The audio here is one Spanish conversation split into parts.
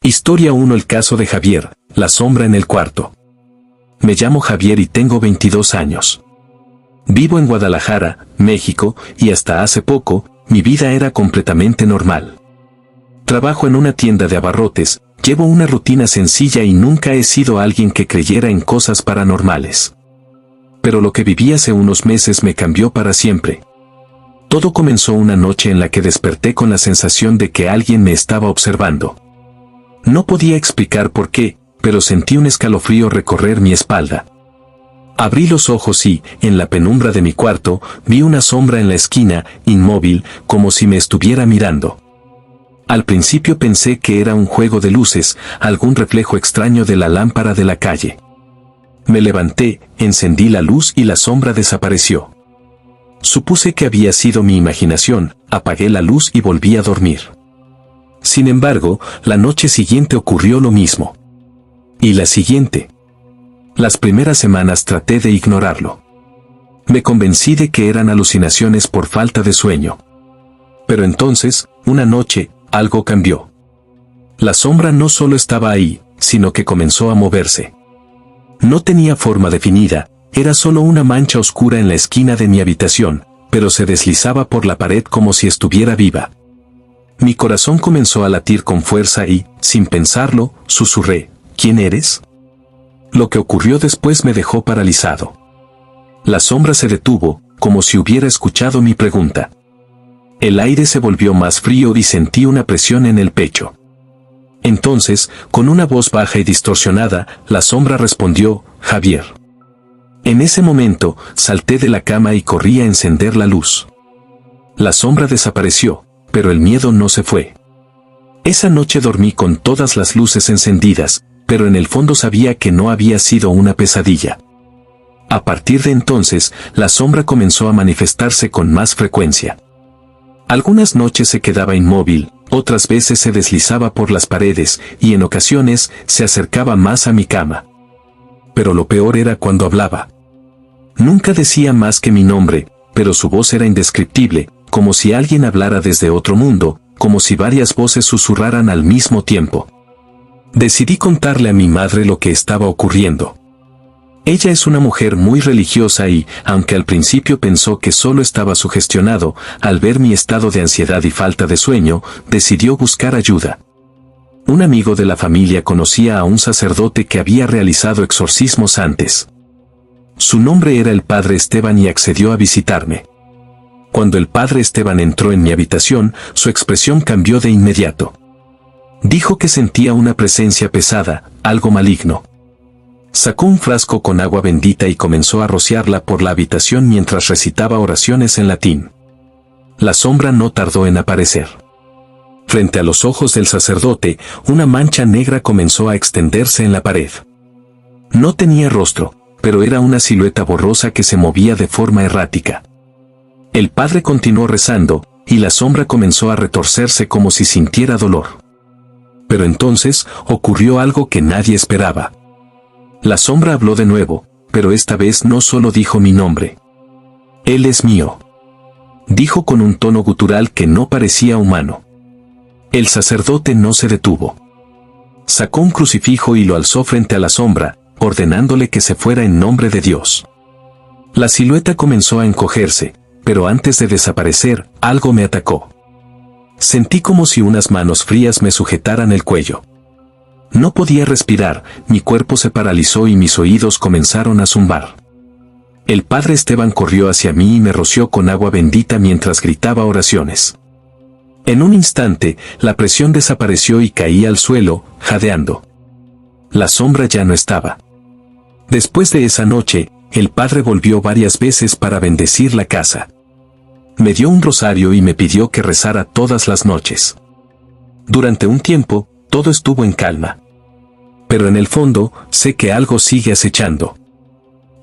Historia 1. El caso de Javier, la sombra en el cuarto. Me llamo Javier y tengo 22 años. Vivo en Guadalajara, México, y hasta hace poco, mi vida era completamente normal. Trabajo en una tienda de abarrotes, llevo una rutina sencilla y nunca he sido alguien que creyera en cosas paranormales. Pero lo que viví hace unos meses me cambió para siempre. Todo comenzó una noche en la que desperté con la sensación de que alguien me estaba observando. No podía explicar por qué, pero sentí un escalofrío recorrer mi espalda. Abrí los ojos y, en la penumbra de mi cuarto, vi una sombra en la esquina, inmóvil, como si me estuviera mirando. Al principio pensé que era un juego de luces, algún reflejo extraño de la lámpara de la calle. Me levanté, encendí la luz y la sombra desapareció. Supuse que había sido mi imaginación, apagué la luz y volví a dormir. Sin embargo, la noche siguiente ocurrió lo mismo. Y la siguiente. Las primeras semanas traté de ignorarlo. Me convencí de que eran alucinaciones por falta de sueño. Pero entonces, una noche, algo cambió. La sombra no solo estaba ahí, sino que comenzó a moverse. No tenía forma definida, era solo una mancha oscura en la esquina de mi habitación, pero se deslizaba por la pared como si estuviera viva. Mi corazón comenzó a latir con fuerza y, sin pensarlo, susurré, ¿quién eres? Lo que ocurrió después me dejó paralizado. La sombra se detuvo, como si hubiera escuchado mi pregunta. El aire se volvió más frío y sentí una presión en el pecho. Entonces, con una voz baja y distorsionada, la sombra respondió, Javier. En ese momento, salté de la cama y corrí a encender la luz. La sombra desapareció, pero el miedo no se fue. Esa noche dormí con todas las luces encendidas, pero en el fondo sabía que no había sido una pesadilla. A partir de entonces, la sombra comenzó a manifestarse con más frecuencia. Algunas noches se quedaba inmóvil, otras veces se deslizaba por las paredes y en ocasiones se acercaba más a mi cama. Pero lo peor era cuando hablaba. Nunca decía más que mi nombre, pero su voz era indescriptible, como si alguien hablara desde otro mundo, como si varias voces susurraran al mismo tiempo. Decidí contarle a mi madre lo que estaba ocurriendo. Ella es una mujer muy religiosa y, aunque al principio pensó que solo estaba sugestionado, al ver mi estado de ansiedad y falta de sueño, decidió buscar ayuda. Un amigo de la familia conocía a un sacerdote que había realizado exorcismos antes. Su nombre era el Padre Esteban y accedió a visitarme. Cuando el Padre Esteban entró en mi habitación, su expresión cambió de inmediato. Dijo que sentía una presencia pesada, algo maligno. Sacó un frasco con agua bendita y comenzó a rociarla por la habitación mientras recitaba oraciones en latín. La sombra no tardó en aparecer. Frente a los ojos del sacerdote, una mancha negra comenzó a extenderse en la pared. No tenía rostro, pero era una silueta borrosa que se movía de forma errática. El padre continuó rezando, y la sombra comenzó a retorcerse como si sintiera dolor. Pero entonces, ocurrió algo que nadie esperaba. La sombra habló de nuevo, pero esta vez no solo dijo mi nombre. Él es mío. Dijo con un tono gutural que no parecía humano. El sacerdote no se detuvo. Sacó un crucifijo y lo alzó frente a la sombra, ordenándole que se fuera en nombre de Dios. La silueta comenzó a encogerse, pero antes de desaparecer, algo me atacó. Sentí como si unas manos frías me sujetaran el cuello. No podía respirar, mi cuerpo se paralizó y mis oídos comenzaron a zumbar. El Padre Esteban corrió hacia mí y me roció con agua bendita mientras gritaba oraciones. En un instante, la presión desapareció y caí al suelo, jadeando. La sombra ya no estaba. Después de esa noche, el Padre volvió varias veces para bendecir la casa. Me dio un rosario y me pidió que rezara todas las noches. Durante un tiempo, todo estuvo en calma. Pero en el fondo, sé que algo sigue acechando.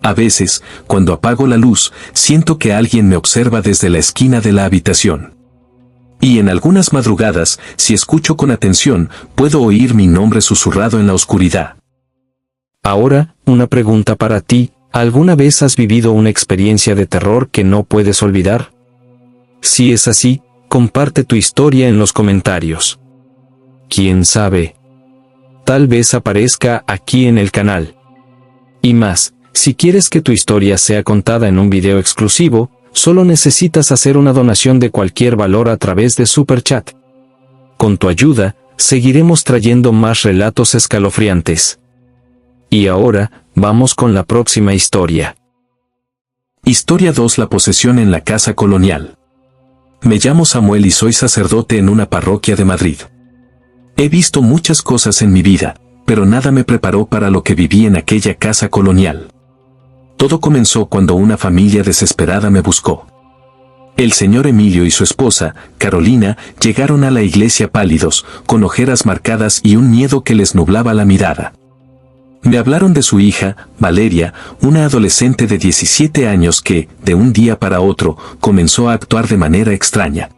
A veces, cuando apago la luz, siento que alguien me observa desde la esquina de la habitación. Y en algunas madrugadas, si escucho con atención, puedo oír mi nombre susurrado en la oscuridad. Ahora, una pregunta para ti, ¿alguna vez has vivido una experiencia de terror que no puedes olvidar? Si es así, comparte tu historia en los comentarios. ¿Quién sabe? tal vez aparezca aquí en el canal. Y más, si quieres que tu historia sea contada en un video exclusivo, solo necesitas hacer una donación de cualquier valor a través de Super Chat. Con tu ayuda, seguiremos trayendo más relatos escalofriantes. Y ahora, vamos con la próxima historia. Historia 2: La posesión en la casa colonial. Me llamo Samuel y soy sacerdote en una parroquia de Madrid. He visto muchas cosas en mi vida, pero nada me preparó para lo que viví en aquella casa colonial. Todo comenzó cuando una familia desesperada me buscó. El señor Emilio y su esposa, Carolina, llegaron a la iglesia pálidos, con ojeras marcadas y un miedo que les nublaba la mirada. Me hablaron de su hija, Valeria, una adolescente de 17 años que, de un día para otro, comenzó a actuar de manera extraña.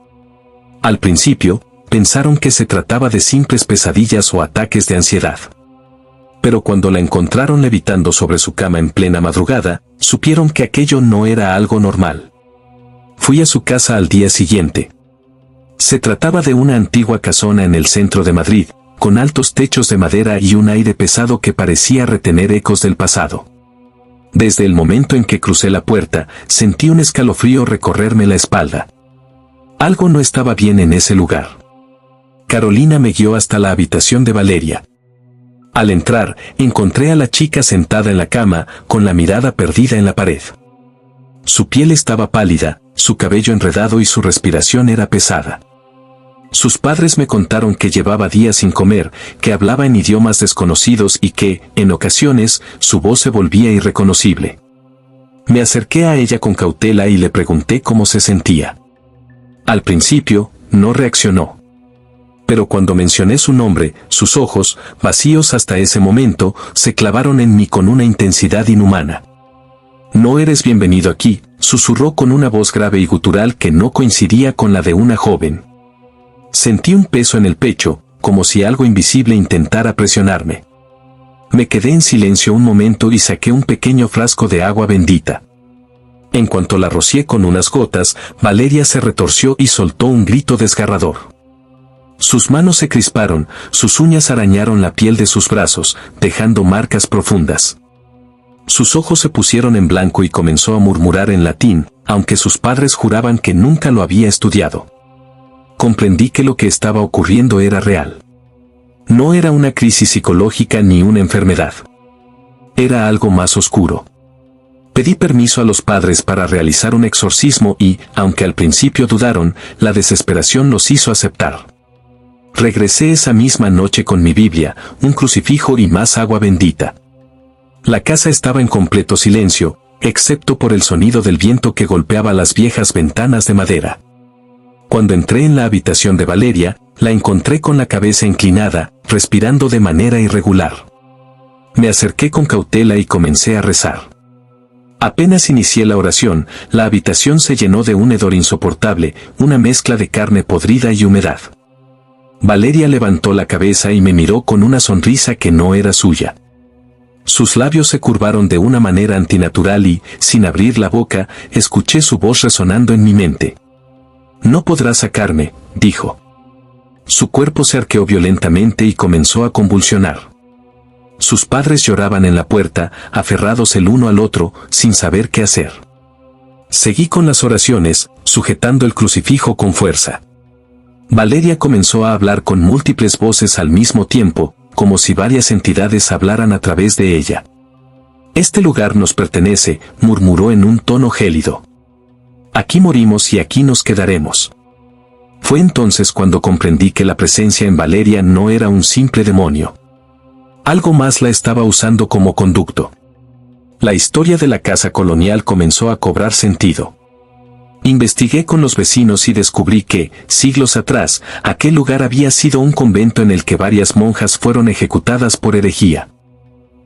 Al principio, pensaron que se trataba de simples pesadillas o ataques de ansiedad. Pero cuando la encontraron levitando sobre su cama en plena madrugada, supieron que aquello no era algo normal. Fui a su casa al día siguiente. Se trataba de una antigua casona en el centro de Madrid, con altos techos de madera y un aire pesado que parecía retener ecos del pasado. Desde el momento en que crucé la puerta, sentí un escalofrío recorrerme la espalda. Algo no estaba bien en ese lugar. Carolina me guió hasta la habitación de Valeria. Al entrar, encontré a la chica sentada en la cama, con la mirada perdida en la pared. Su piel estaba pálida, su cabello enredado y su respiración era pesada. Sus padres me contaron que llevaba días sin comer, que hablaba en idiomas desconocidos y que, en ocasiones, su voz se volvía irreconocible. Me acerqué a ella con cautela y le pregunté cómo se sentía. Al principio, no reaccionó. Pero cuando mencioné su nombre, sus ojos, vacíos hasta ese momento, se clavaron en mí con una intensidad inhumana. «No eres bienvenido aquí», susurró con una voz grave y gutural que no coincidía con la de una joven. Sentí un peso en el pecho, como si algo invisible intentara presionarme. Me quedé en silencio un momento y saqué un pequeño frasco de agua bendita. En cuanto la rocié con unas gotas, Valeria se retorció y soltó un grito desgarrador. Sus manos se crisparon, sus uñas arañaron la piel de sus brazos, dejando marcas profundas. Sus ojos se pusieron en blanco y comenzó a murmurar en latín, aunque sus padres juraban que nunca lo había estudiado. Comprendí que lo que estaba ocurriendo era real. No era una crisis psicológica ni una enfermedad. Era algo más oscuro. Pedí permiso a los padres para realizar un exorcismo y, aunque al principio dudaron, la desesperación los hizo aceptar. Regresé esa misma noche con mi Biblia, un crucifijo y más agua bendita. La casa estaba en completo silencio, excepto por el sonido del viento que golpeaba las viejas ventanas de madera. Cuando entré en la habitación de Valeria, la encontré con la cabeza inclinada, respirando de manera irregular. Me acerqué con cautela y comencé a rezar. Apenas inicié la oración, la habitación se llenó de un hedor insoportable, una mezcla de carne podrida y humedad. Valeria levantó la cabeza y me miró con una sonrisa que no era suya. Sus labios se curvaron de una manera antinatural y, sin abrir la boca, escuché su voz resonando en mi mente. «No podrás sacarme», dijo. Su cuerpo se arqueó violentamente y comenzó a convulsionar. Sus padres lloraban en la puerta, aferrados el uno al otro, sin saber qué hacer. Seguí con las oraciones, sujetando el crucifijo con fuerza. Valeria comenzó a hablar con múltiples voces al mismo tiempo, como si varias entidades hablaran a través de ella. «Este lugar nos pertenece», murmuró en un tono gélido. «Aquí morimos y aquí nos quedaremos». Fue entonces cuando comprendí que la presencia en Valeria no era un simple demonio. Algo más la estaba usando como conducto. La historia de la casa colonial comenzó a cobrar sentido. Investigué con los vecinos y descubrí que, siglos atrás, aquel lugar había sido un convento en el que varias monjas fueron ejecutadas por herejía.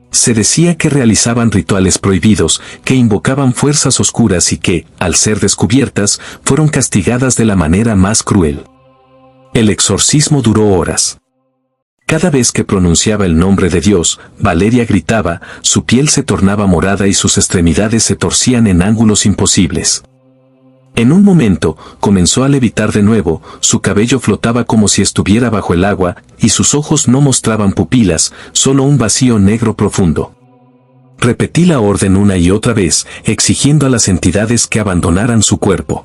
Se decía que realizaban rituales prohibidos, que invocaban fuerzas oscuras y que, al ser descubiertas, fueron castigadas de la manera más cruel. El exorcismo duró horas. Cada vez que pronunciaba el nombre de Dios, Valeria gritaba, su piel se tornaba morada y sus extremidades se torcían en ángulos imposibles. En un momento, comenzó a levitar de nuevo, su cabello flotaba como si estuviera bajo el agua, y sus ojos no mostraban pupilas, solo un vacío negro profundo. Repetí la orden una y otra vez, exigiendo a las entidades que abandonaran su cuerpo.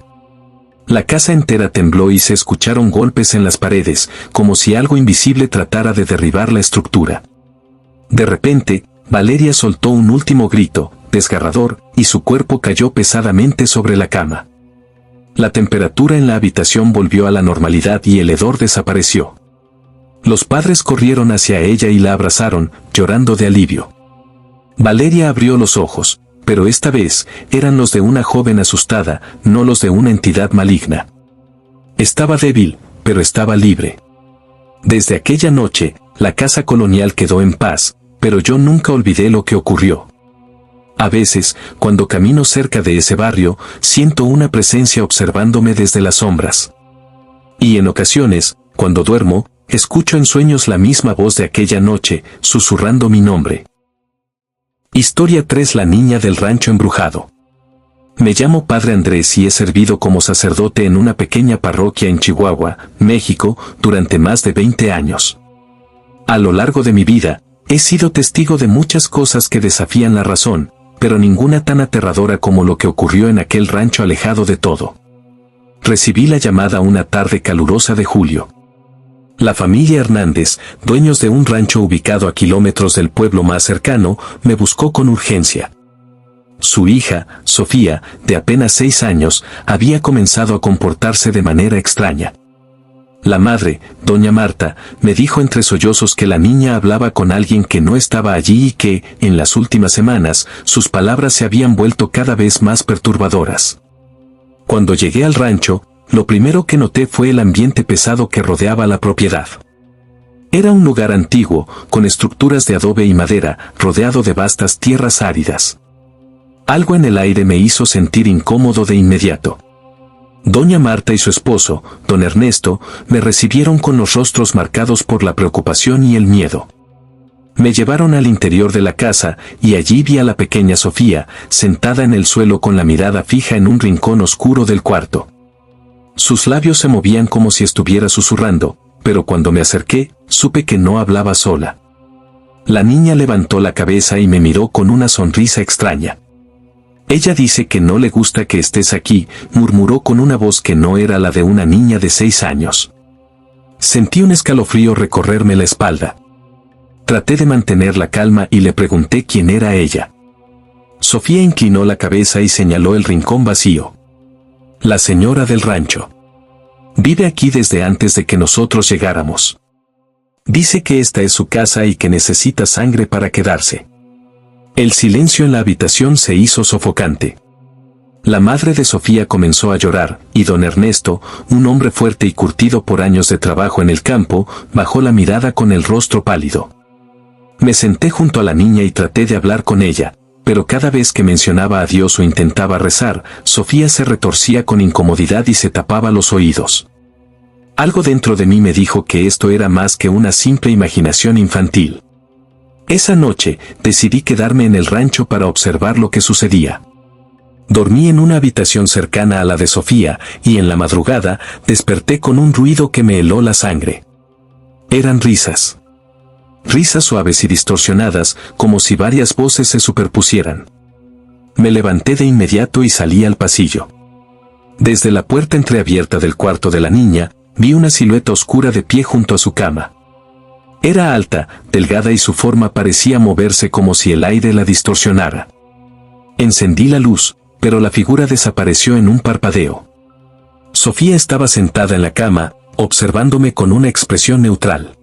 La casa entera tembló y se escucharon golpes en las paredes, como si algo invisible tratara de derribar la estructura. De repente, Valeria soltó un último grito, desgarrador, y su cuerpo cayó pesadamente sobre la cama. La temperatura en la habitación volvió a la normalidad y el hedor desapareció. Los padres corrieron hacia ella y la abrazaron, llorando de alivio. Valeria abrió los ojos, pero esta vez eran los de una joven asustada, no los de una entidad maligna. Estaba débil, pero estaba libre. Desde aquella noche, la casa colonial quedó en paz, pero yo nunca olvidé lo que ocurrió. A veces, cuando camino cerca de ese barrio, siento una presencia observándome desde las sombras. Y en ocasiones, cuando duermo, escucho en sueños la misma voz de aquella noche, susurrando mi nombre. Historia 3: La niña del rancho embrujado. Me llamo Padre Andrés y he servido como sacerdote en una pequeña parroquia en Chihuahua, México, durante más de 20 años. A lo largo de mi vida, he sido testigo de muchas cosas que desafían la razón, pero ninguna tan aterradora como lo que ocurrió en aquel rancho alejado de todo. Recibí la llamada una tarde calurosa de julio. La familia Hernández, dueños de un rancho ubicado a kilómetros del pueblo más cercano, me buscó con urgencia. Su hija, Sofía, de apenas 6 años, había comenzado a comportarse de manera extraña. La madre, doña Marta, me dijo entre sollozos que la niña hablaba con alguien que no estaba allí y que, en las últimas semanas, sus palabras se habían vuelto cada vez más perturbadoras. Cuando llegué al rancho, lo primero que noté fue el ambiente pesado que rodeaba la propiedad. Era un lugar antiguo, con estructuras de adobe y madera, rodeado de vastas tierras áridas. Algo en el aire me hizo sentir incómodo de inmediato. Doña Marta y su esposo, don Ernesto, me recibieron con los rostros marcados por la preocupación y el miedo. Me llevaron al interior de la casa y allí vi a la pequeña Sofía, sentada en el suelo con la mirada fija en un rincón oscuro del cuarto. Sus labios se movían como si estuviera susurrando, pero cuando me acerqué, supe que no hablaba sola. La niña levantó la cabeza y me miró con una sonrisa extraña. Ella dice que no le gusta que estés aquí, murmuró con una voz que no era la de una niña de 6 años. Sentí un escalofrío recorrerme la espalda. Traté de mantener la calma y le pregunté quién era ella. Sofía inclinó la cabeza y señaló el rincón vacío. La señora del rancho. Vive aquí desde antes de que nosotros llegáramos. Dice que esta es su casa y que necesita sangre para quedarse. El silencio en la habitación se hizo sofocante. La madre de Sofía comenzó a llorar, y don Ernesto, un hombre fuerte y curtido por años de trabajo en el campo, bajó la mirada con el rostro pálido. Me senté junto a la niña y traté de hablar con ella, pero cada vez que mencionaba a Dios o intentaba rezar, Sofía se retorcía con incomodidad y se tapaba los oídos. Algo dentro de mí me dijo que esto era más que una simple imaginación infantil. Esa noche, decidí quedarme en el rancho para observar lo que sucedía. Dormí en una habitación cercana a la de Sofía, y en la madrugada, desperté con un ruido que me heló la sangre. Eran risas. Risas suaves y distorsionadas, como si varias voces se superpusieran. Me levanté de inmediato y salí al pasillo. Desde la puerta entreabierta del cuarto de la niña, vi una silueta oscura de pie junto a su cama. Era alta, delgada y su forma parecía moverse como si el aire la distorsionara. Encendí la luz, pero la figura desapareció en un parpadeo. Sofía estaba sentada en la cama, observándome con una expresión neutral.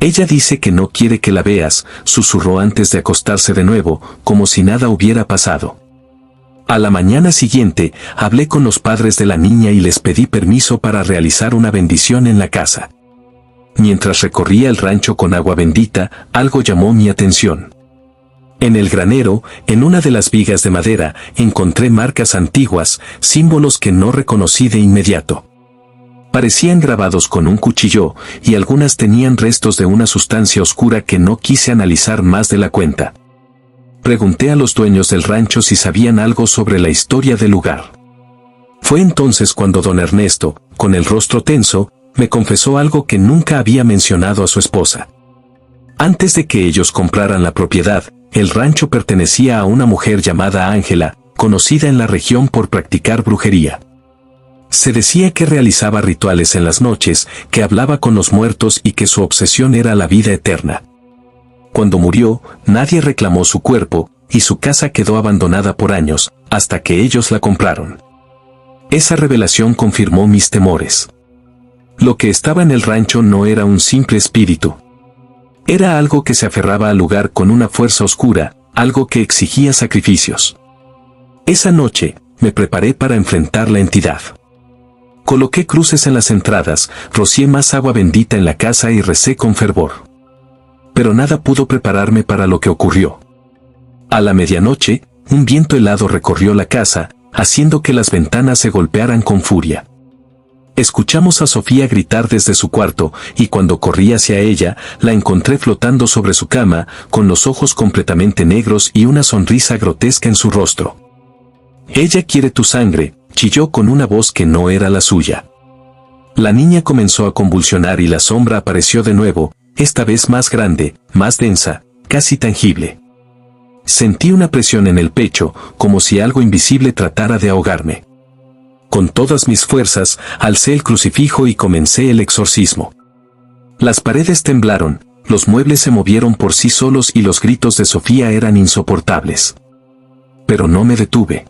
Ella dice que no quiere que la veas, susurró antes de acostarse de nuevo, como si nada hubiera pasado. A la mañana siguiente, hablé con los padres de la niña y les pedí permiso para realizar una bendición en la casa. Mientras recorría el rancho con agua bendita, algo llamó mi atención. En el granero, en una de las vigas de madera, encontré marcas antiguas, símbolos que no reconocí de inmediato. Parecían grabados con un cuchillo, y algunas tenían restos de una sustancia oscura que no quise analizar más de la cuenta. Pregunté a los dueños del rancho si sabían algo sobre la historia del lugar. Fue entonces cuando don Ernesto, con el rostro tenso, me confesó algo que nunca había mencionado a su esposa. Antes de que ellos compraran la propiedad, el rancho pertenecía a una mujer llamada Ángela, conocida en la región por practicar brujería. Se decía que realizaba rituales en las noches, que hablaba con los muertos y que su obsesión era la vida eterna. Cuando murió, nadie reclamó su cuerpo, y su casa quedó abandonada por años, hasta que ellos la compraron. Esa revelación confirmó mis temores. Lo que estaba en el rancho no era un simple espíritu. Era algo que se aferraba al lugar con una fuerza oscura, algo que exigía sacrificios. Esa noche, me preparé para enfrentar la entidad. Coloqué cruces en las entradas, rocié más agua bendita en la casa y recé con fervor. Pero nada pudo prepararme para lo que ocurrió. A la medianoche, un viento helado recorrió la casa, haciendo que las ventanas se golpearan con furia. Escuchamos a Sofía gritar desde su cuarto, y cuando corrí hacia ella, la encontré flotando sobre su cama, con los ojos completamente negros y una sonrisa grotesca en su rostro. «Ella quiere tu sangre», chilló con una voz que no era la suya. La niña comenzó a convulsionar y la sombra apareció de nuevo, esta vez más grande, más densa, casi tangible. Sentí una presión en el pecho, como si algo invisible tratara de ahogarme. Con todas mis fuerzas, alcé el crucifijo y comencé el exorcismo. Las paredes temblaron, los muebles se movieron por sí solos y los gritos de Sofía eran insoportables. Pero no me detuve.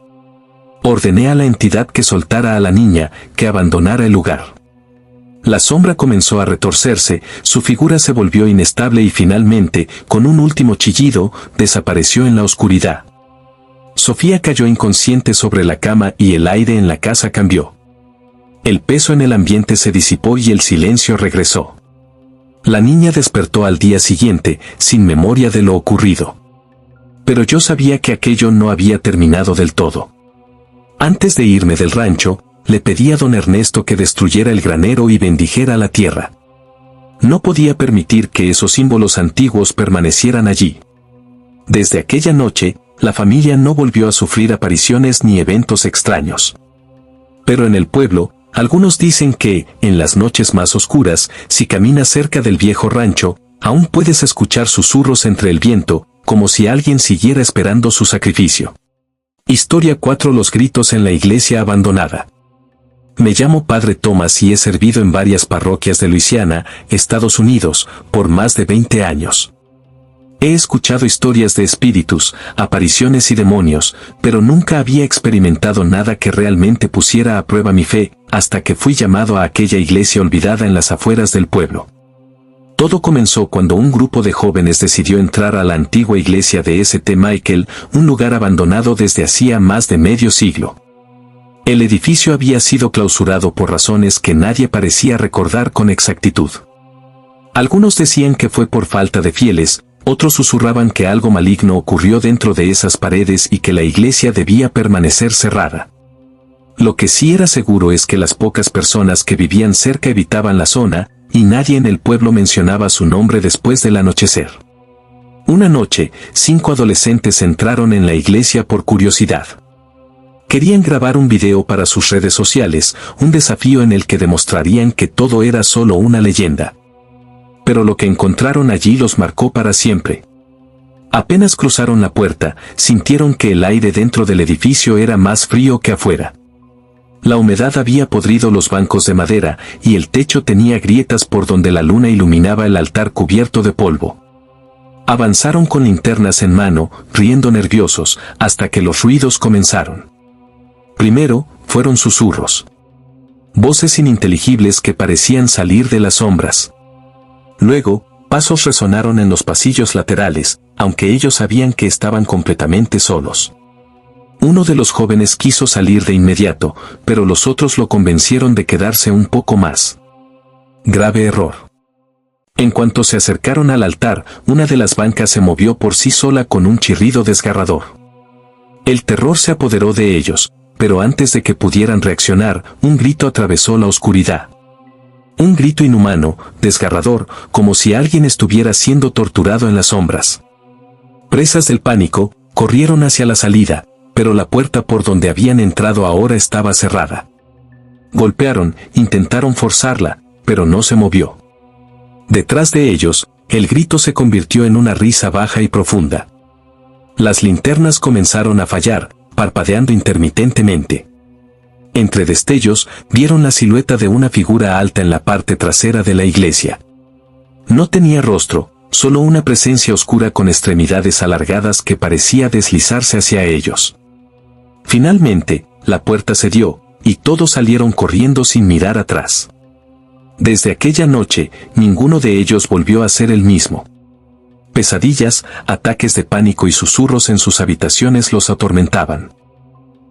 Ordené a la entidad que soltara a la niña, que abandonara el lugar. La sombra comenzó a retorcerse, su figura se volvió inestable y finalmente, con un último chillido, desapareció en la oscuridad. Sofía cayó inconsciente sobre la cama y el aire en la casa cambió. El peso en el ambiente se disipó y el silencio regresó. La niña despertó al día siguiente, sin memoria de lo ocurrido. Pero yo sabía que aquello no había terminado del todo. Antes de irme del rancho, le pedí a don Ernesto que destruyera el granero y bendijera la tierra. No podía permitir que esos símbolos antiguos permanecieran allí. Desde aquella noche, la familia no volvió a sufrir apariciones ni eventos extraños. Pero en el pueblo, algunos dicen que, en las noches más oscuras, si caminas cerca del viejo rancho, aún puedes escuchar susurros entre el viento, como si alguien siguiera esperando su sacrificio. Historia 4: Los gritos en la iglesia abandonada. Me llamo Padre Thomas y he servido en varias parroquias de Luisiana, Estados Unidos, por más de 20 años. He escuchado historias de espíritus, apariciones y demonios, pero nunca había experimentado nada que realmente pusiera a prueba mi fe, hasta que fui llamado a aquella iglesia olvidada en las afueras del pueblo. Todo comenzó cuando un grupo de jóvenes decidió entrar a la antigua iglesia de St. Michael, un lugar abandonado desde hacía más de medio siglo. El edificio había sido clausurado por razones que nadie parecía recordar con exactitud. Algunos decían que fue por falta de fieles, otros susurraban que algo maligno ocurrió dentro de esas paredes y que la iglesia debía permanecer cerrada. Lo que sí era seguro es que las pocas personas que vivían cerca evitaban la zona, y nadie en el pueblo mencionaba su nombre después del anochecer. Una noche, 5 adolescentes entraron en la iglesia por curiosidad. Querían grabar un video para sus redes sociales, un desafío en el que demostrarían que todo era solo una leyenda. Pero lo que encontraron allí los marcó para siempre. Apenas cruzaron la puerta, sintieron que el aire dentro del edificio era más frío que afuera. La humedad había podrido los bancos de madera, y el techo tenía grietas por donde la luna iluminaba el altar cubierto de polvo. Avanzaron con linternas en mano, riendo nerviosos, hasta que los ruidos comenzaron. Primero, fueron susurros. Voces ininteligibles que parecían salir de las sombras. Luego, pasos resonaron en los pasillos laterales, aunque ellos sabían que estaban completamente solos. Uno de los jóvenes quiso salir de inmediato, pero los otros lo convencieron de quedarse un poco más. Grave error. En cuanto se acercaron al altar, una de las bancas se movió por sí sola con un chirrido desgarrador. El terror se apoderó de ellos, pero antes de que pudieran reaccionar, un grito atravesó la oscuridad. Un grito inhumano, desgarrador, como si alguien estuviera siendo torturado en las sombras. Presas del pánico, corrieron hacia la salida, pero la puerta por donde habían entrado ahora estaba cerrada. Golpearon, intentaron forzarla, pero no se movió. Detrás de ellos, el grito se convirtió en una risa baja y profunda. Las linternas comenzaron a fallar, parpadeando intermitentemente. Entre destellos, vieron la silueta de una figura alta en la parte trasera de la iglesia. No tenía rostro, solo una presencia oscura con extremidades alargadas que parecía deslizarse hacia ellos. Finalmente, la puerta cedió, y todos salieron corriendo sin mirar atrás. Desde aquella noche, ninguno de ellos volvió a ser el mismo. Pesadillas, ataques de pánico y susurros en sus habitaciones los atormentaban.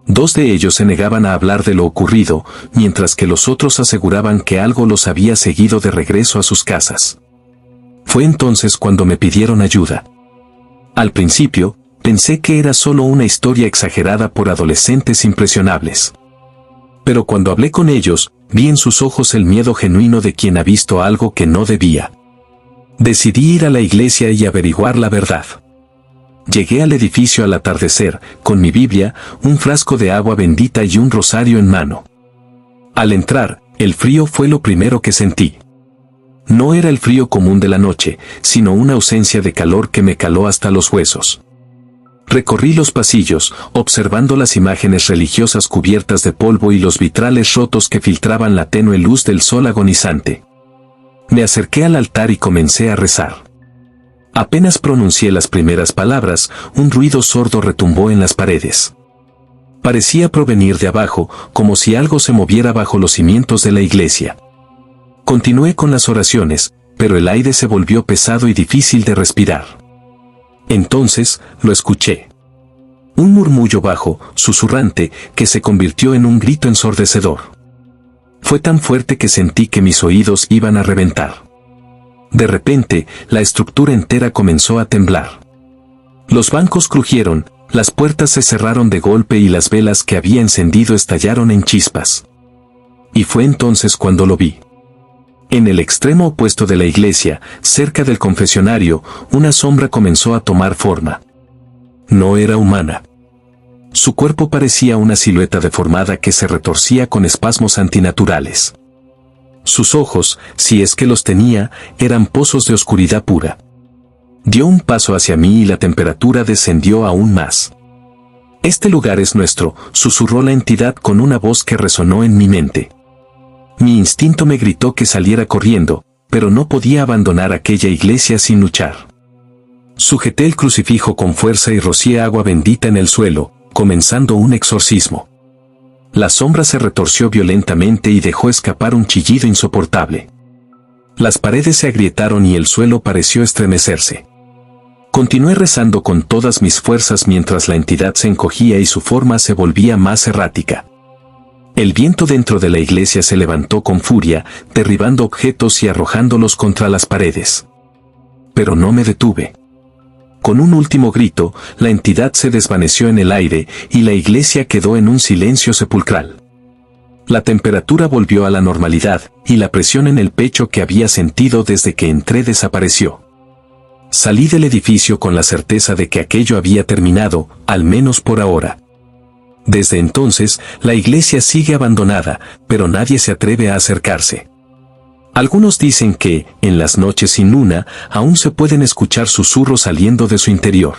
2 de ellos se negaban a hablar de lo ocurrido, mientras que los otros aseguraban que algo los había seguido de regreso a sus casas. Fue entonces cuando me pidieron ayuda. Al principio, pensé que era solo una historia exagerada por adolescentes impresionables. Pero cuando hablé con ellos, vi en sus ojos el miedo genuino de quien ha visto algo que no debía. Decidí ir a la iglesia y averiguar la verdad. Llegué al edificio al atardecer, con mi Biblia, un frasco de agua bendita y un rosario en mano. Al entrar, el frío fue lo primero que sentí. No era el frío común de la noche, sino una ausencia de calor que me caló hasta los huesos. Recorrí los pasillos, observando las imágenes religiosas cubiertas de polvo y los vitrales rotos que filtraban la tenue luz del sol agonizante. Me acerqué al altar y comencé a rezar. Apenas pronuncié las primeras palabras, un ruido sordo retumbó en las paredes. Parecía provenir de abajo, como si algo se moviera bajo los cimientos de la iglesia. Continué con las oraciones, pero el aire se volvió pesado y difícil de respirar. Entonces, lo escuché. Un murmullo bajo, susurrante, que se convirtió en un grito ensordecedor. Fue tan fuerte que sentí que mis oídos iban a reventar. De repente, la estructura entera comenzó a temblar. Los bancos crujieron, las puertas se cerraron de golpe y las velas que había encendido estallaron en chispas. Y fue entonces cuando lo vi. En el extremo opuesto de la iglesia, cerca del confesionario, una sombra comenzó a tomar forma. No era humana. Su cuerpo parecía una silueta deformada que se retorcía con espasmos antinaturales. Sus ojos, si es que los tenía, eran pozos de oscuridad pura. Dio un paso hacia mí y la temperatura descendió aún más. «Este lugar es nuestro», susurró la entidad con una voz que resonó en mi mente. Mi instinto me gritó que saliera corriendo, pero no podía abandonar aquella iglesia sin luchar. Sujeté el crucifijo con fuerza y rocié agua bendita en el suelo, comenzando un exorcismo. La sombra se retorció violentamente y dejó escapar un chillido insoportable. Las paredes se agrietaron y el suelo pareció estremecerse. Continué rezando con todas mis fuerzas mientras la entidad se encogía y su forma se volvía más errática. El viento dentro de la iglesia se levantó con furia, derribando objetos y arrojándolos contra las paredes. Pero no me detuve. Con un último grito, la entidad se desvaneció en el aire y la iglesia quedó en un silencio sepulcral. La temperatura volvió a la normalidad y la presión en el pecho que había sentido desde que entré desapareció. Salí del edificio con la certeza de que aquello había terminado, al menos por ahora. Desde entonces, la iglesia sigue abandonada, pero nadie se atreve a acercarse. Algunos dicen que, en las noches sin luna, aún se pueden escuchar susurros saliendo de su interior.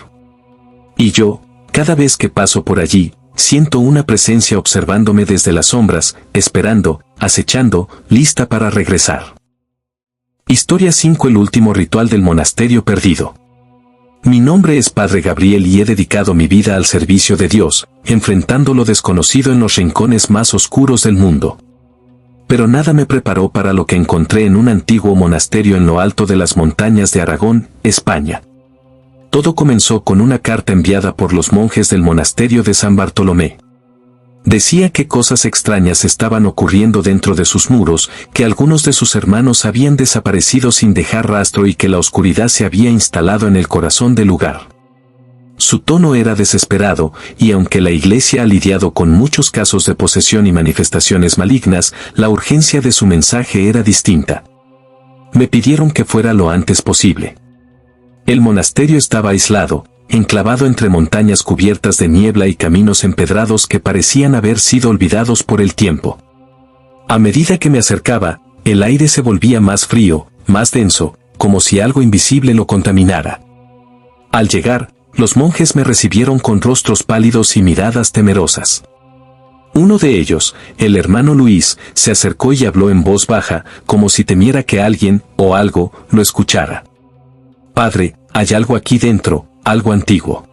Y yo, cada vez que paso por allí, siento una presencia observándome desde las sombras, esperando, acechando, lista para regresar. Historia 5: El último ritual del monasterio perdido. Mi nombre es Padre Gabriel y he dedicado mi vida al servicio de Dios, enfrentando lo desconocido en los rincones más oscuros del mundo. Pero nada me preparó para lo que encontré en un antiguo monasterio en lo alto de las montañas de Aragón, España. Todo comenzó con una carta enviada por los monjes del monasterio de San Bartolomé. Decía que cosas extrañas estaban ocurriendo dentro de sus muros, que algunos de sus hermanos habían desaparecido sin dejar rastro y que la oscuridad se había instalado en el corazón del lugar. Su tono era desesperado, y aunque la iglesia ha lidiado con muchos casos de posesión y manifestaciones malignas, la urgencia de su mensaje era distinta. Me pidieron que fuera lo antes posible. El monasterio estaba aislado, enclavado entre montañas cubiertas de niebla y caminos empedrados que parecían haber sido olvidados por el tiempo. A medida que me acercaba, el aire se volvía más frío, más denso, como si algo invisible lo contaminara. Al llegar, los monjes me recibieron con rostros pálidos y miradas temerosas. Uno de ellos, el hermano Luis, se acercó y habló en voz baja, como si temiera que alguien, o algo, lo escuchara. «Padre, hay algo aquí dentro, algo antiguo.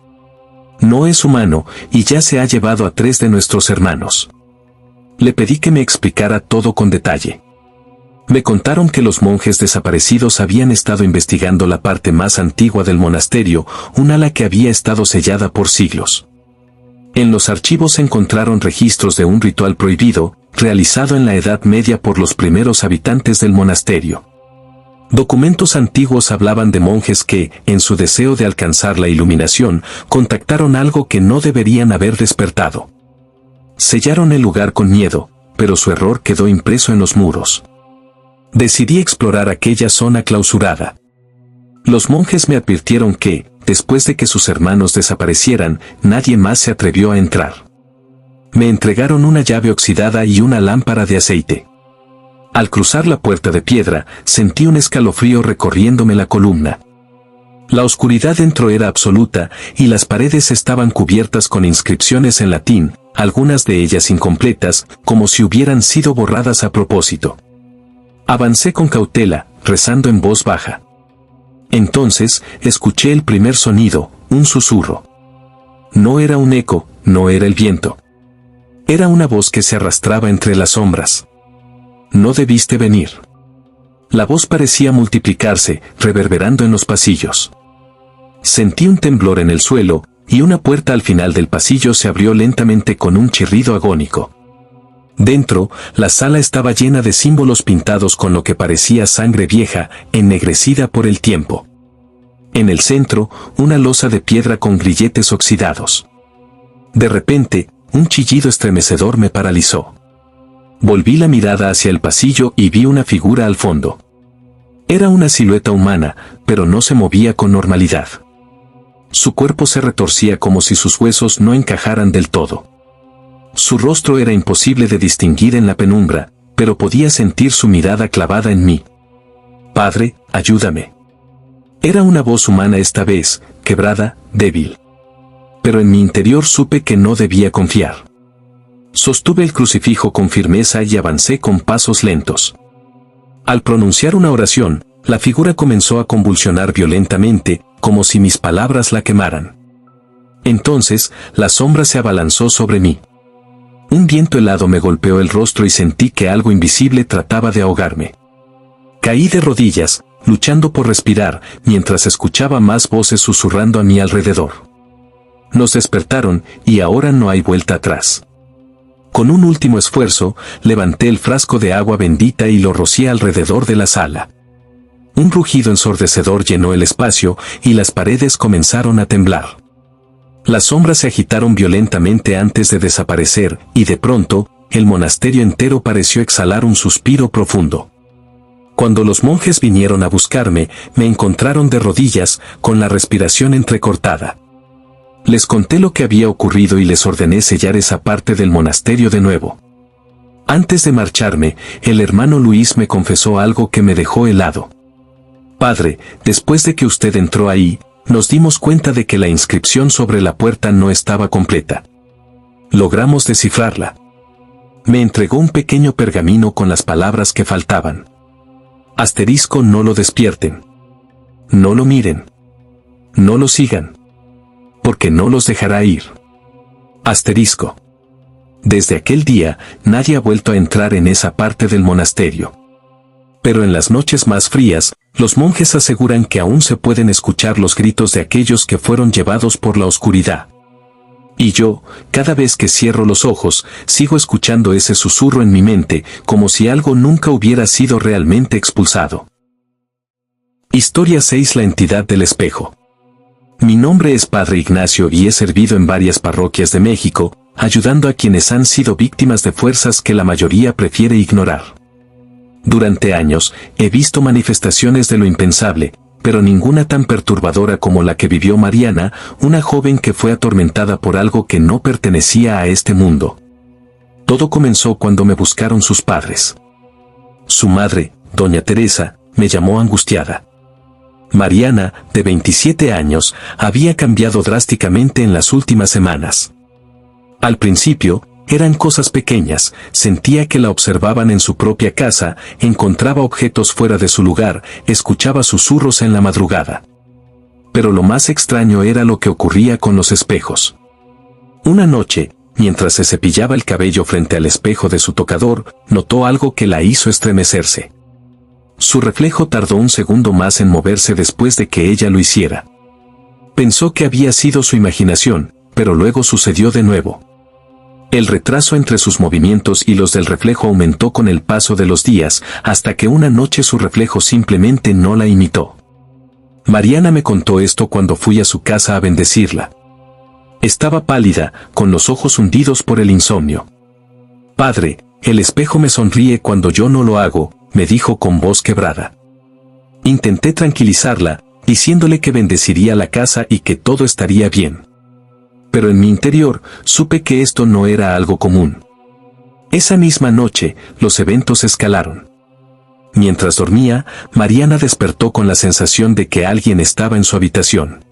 No es humano, y ya se ha llevado a 3 de nuestros hermanos». Le pedí que me explicara todo con detalle. Me contaron que los monjes desaparecidos habían estado investigando la parte más antigua del monasterio, un ala que había estado sellada por siglos. En los archivos encontraron registros de un ritual prohibido, realizado en la Edad Media por los primeros habitantes del monasterio. Documentos antiguos hablaban de monjes que, en su deseo de alcanzar la iluminación, contactaron algo que no deberían haber despertado. Sellaron el lugar con miedo, pero su error quedó impreso en los muros. Decidí explorar aquella zona clausurada. Los monjes me advirtieron que, después de que sus hermanos desaparecieran, nadie más se atrevió a entrar. Me entregaron una llave oxidada y una lámpara de aceite. Al cruzar la puerta de piedra, sentí un escalofrío recorriéndome la columna. La oscuridad dentro era absoluta, y las paredes estaban cubiertas con inscripciones en latín, algunas de ellas incompletas, como si hubieran sido borradas a propósito. Avancé con cautela, rezando en voz baja. Entonces, escuché el primer sonido, un susurro. No era un eco, no era el viento. Era una voz que se arrastraba entre las sombras. «No debiste venir». La voz parecía multiplicarse, reverberando en los pasillos. Sentí un temblor en el suelo, y una puerta al final del pasillo se abrió lentamente con un chirrido agónico. Dentro, la sala estaba llena de símbolos pintados con lo que parecía sangre vieja, ennegrecida por el tiempo. En el centro, una losa de piedra con grilletes oxidados. De repente, un chillido estremecedor me paralizó. Volví la mirada hacia el pasillo y vi una figura al fondo. Era una silueta humana, pero no se movía con normalidad. Su cuerpo se retorcía como si sus huesos no encajaran del todo. Su rostro era imposible de distinguir en la penumbra, pero podía sentir su mirada clavada en mí. «Padre, ayúdame». Era una voz humana esta vez, quebrada, débil. Pero en mi interior supe que no debía confiar. Sostuve el crucifijo con firmeza y avancé con pasos lentos. Al pronunciar una oración, la figura comenzó a convulsionar violentamente, como si mis palabras la quemaran. Entonces, la sombra se abalanzó sobre mí. Un viento helado me golpeó el rostro y sentí que algo invisible trataba de ahogarme. Caí de rodillas, luchando por respirar, mientras escuchaba más voces susurrando a mi alrededor. Nos despertaron, y ahora no hay vuelta atrás. Con un último esfuerzo, levanté el frasco de agua bendita y lo rocié alrededor de la sala. Un rugido ensordecedor llenó el espacio, y las paredes comenzaron a temblar. Las sombras se agitaron violentamente antes de desaparecer, y de pronto, el monasterio entero pareció exhalar un suspiro profundo. Cuando los monjes vinieron a buscarme, me encontraron de rodillas, con la respiración entrecortada. Les conté lo que había ocurrido y les ordené sellar esa parte del monasterio de nuevo. Antes de marcharme, el hermano Luis me confesó algo que me dejó helado. «Padre, después de que usted entró ahí, nos dimos cuenta de que la inscripción sobre la puerta no estaba completa. Logramos descifrarla». Me entregó un pequeño pergamino con las palabras que faltaban. Asterisco: no lo despierten. No lo miren. No lo sigan. Porque no los dejará ir. Asterisco. Desde aquel día, nadie ha vuelto a entrar en esa parte del monasterio. Pero en las noches más frías, los monjes aseguran que aún se pueden escuchar los gritos de aquellos que fueron llevados por la oscuridad. Y yo, cada vez que cierro los ojos, sigo escuchando ese susurro en mi mente, como si algo nunca hubiera sido realmente expulsado. Historia 6: La entidad del espejo. Mi nombre es Padre Ignacio y he servido en varias parroquias de México, ayudando a quienes han sido víctimas de fuerzas que la mayoría prefiere ignorar. Durante años, he visto manifestaciones de lo impensable, pero ninguna tan perturbadora como la que vivió Mariana, una joven que fue atormentada por algo que no pertenecía a este mundo. Todo comenzó cuando me buscaron sus padres. Su madre, doña Teresa, me llamó angustiada. Mariana, de 27 años, había cambiado drásticamente en las últimas semanas. Al principio, eran cosas pequeñas, sentía que la observaban en su propia casa, encontraba objetos fuera de su lugar, escuchaba susurros en la madrugada. Pero lo más extraño era lo que ocurría con los espejos. Una noche, mientras se cepillaba el cabello frente al espejo de su tocador, notó algo que la hizo estremecerse. Su reflejo tardó un segundo más en moverse después de que ella lo hiciera. Pensó que había sido su imaginación, pero luego sucedió de nuevo. El retraso entre sus movimientos y los del reflejo aumentó con el paso de los días, hasta que una noche su reflejo simplemente no la imitó. Mariana me contó esto cuando fui a su casa a bendecirla. Estaba pálida, con los ojos hundidos por el insomnio. «Padre, el espejo me sonríe cuando yo no lo hago», me dijo con voz quebrada. Intenté tranquilizarla, diciéndole que bendeciría la casa y que todo estaría bien. Pero en mi interior, supe que esto no era algo común. Esa misma noche, los eventos escalaron. Mientras dormía, Mariana despertó con la sensación de que alguien estaba en su habitación.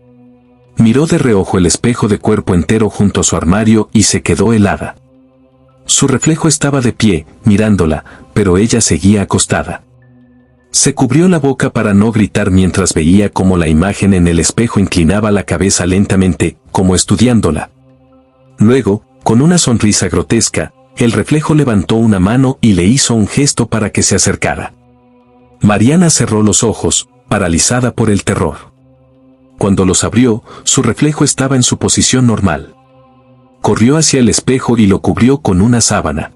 Miró de reojo el espejo de cuerpo entero junto a su armario y se quedó helada. Su reflejo estaba de pie, mirándola, pero ella seguía acostada. Se cubrió la boca para no gritar mientras veía cómo la imagen en el espejo inclinaba la cabeza lentamente, como estudiándola. Luego, con una sonrisa grotesca, el reflejo levantó una mano y le hizo un gesto para que se acercara. Mariana cerró los ojos, paralizada por el terror. Cuando los abrió, su reflejo estaba en su posición normal. Corrió hacia el espejo y lo cubrió con una sábana.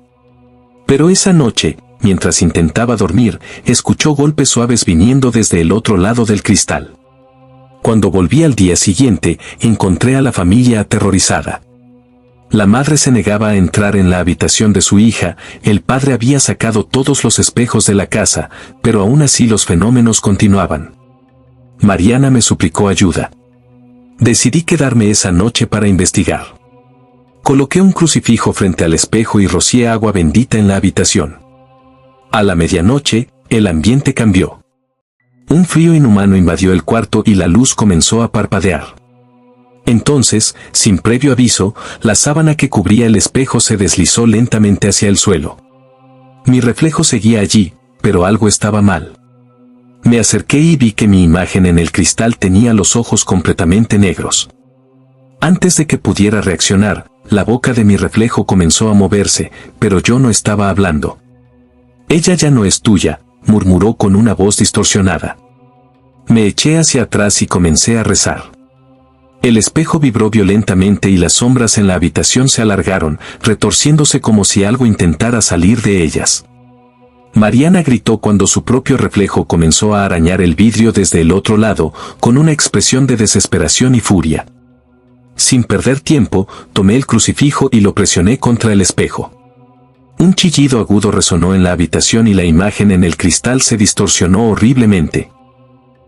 Pero esa noche, mientras intentaba dormir, escuchó golpes suaves viniendo desde el otro lado del cristal. Cuando volví al día siguiente, encontré a la familia aterrorizada. La madre se negaba a entrar en la habitación de su hija, el padre había sacado todos los espejos de la casa, pero aún así los fenómenos continuaban. Mariana me suplicó ayuda. Decidí quedarme esa noche para investigar. Coloqué un crucifijo frente al espejo y rocié agua bendita en la habitación. A la medianoche, el ambiente cambió. Un frío inhumano invadió el cuarto y la luz comenzó a parpadear. Entonces, sin previo aviso, la sábana que cubría el espejo se deslizó lentamente hacia el suelo. Mi reflejo seguía allí, pero algo estaba mal. Me acerqué y vi que mi imagen en el cristal tenía los ojos completamente negros. Antes de que pudiera reaccionar, la boca de mi reflejo comenzó a moverse, pero yo no estaba hablando. «Ella ya no es tuya», murmuró con una voz distorsionada. Me eché hacia atrás y comencé a rezar. El espejo vibró violentamente y las sombras en la habitación se alargaron, retorciéndose como si algo intentara salir de ellas. Mariana gritó cuando su propio reflejo comenzó a arañar el vidrio desde el otro lado, con una expresión de desesperación y furia. Sin perder tiempo, tomé el crucifijo y lo presioné contra el espejo. Un chillido agudo resonó en la habitación y la imagen en el cristal se distorsionó horriblemente.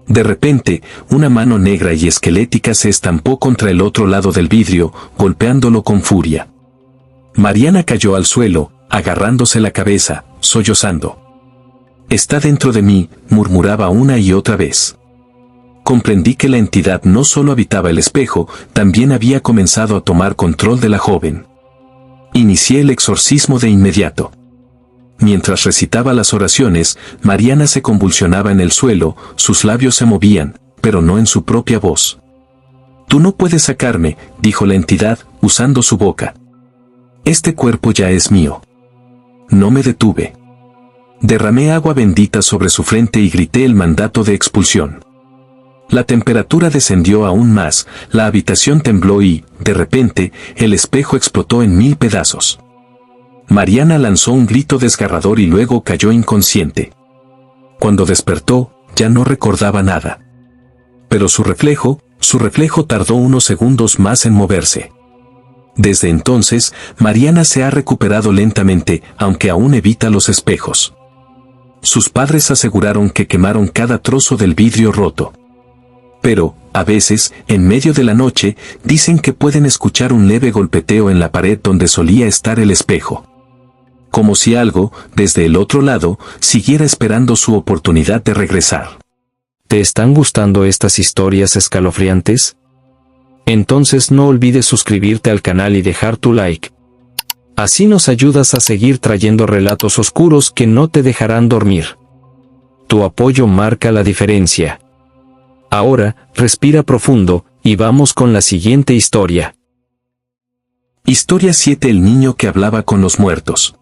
De repente, una mano negra y esquelética se estampó contra el otro lado del vidrio, golpeándolo con furia. Mariana cayó al suelo, agarrándose la cabeza, sollozando. «Está dentro de mí», murmuraba una y otra vez. Comprendí que la entidad no solo habitaba el espejo, también había comenzado a tomar control de la joven. Inicié el exorcismo de inmediato. Mientras recitaba las oraciones, Mariana se convulsionaba en el suelo, sus labios se movían, pero no en su propia voz. «Tú no puedes sacarme», dijo la entidad, usando su boca. «Este cuerpo ya es mío». No me detuve. Derramé agua bendita sobre su frente y grité el mandato de expulsión. La temperatura descendió aún más, la habitación tembló y, de repente, el espejo explotó en 1000 pedazos. Mariana lanzó un grito desgarrador y luego cayó inconsciente. Cuando despertó, ya no recordaba nada. Pero su reflejo tardó unos segundos más en moverse. Desde entonces, Mariana se ha recuperado lentamente, aunque aún evita los espejos. Sus padres aseguraron que quemaron cada trozo del vidrio roto. Pero, a veces, en medio de la noche, dicen que pueden escuchar un leve golpeteo en la pared donde solía estar el espejo. Como si algo, desde el otro lado, siguiera esperando su oportunidad de regresar. ¿Te están gustando estas historias escalofriantes? Entonces no olvides suscribirte al canal y dejar tu like. Así nos ayudas a seguir trayendo relatos oscuros que no te dejarán dormir. Tu apoyo marca la diferencia. Ahora, respira profundo, y vamos con la siguiente historia. Historia 7: El niño que hablaba con los muertos.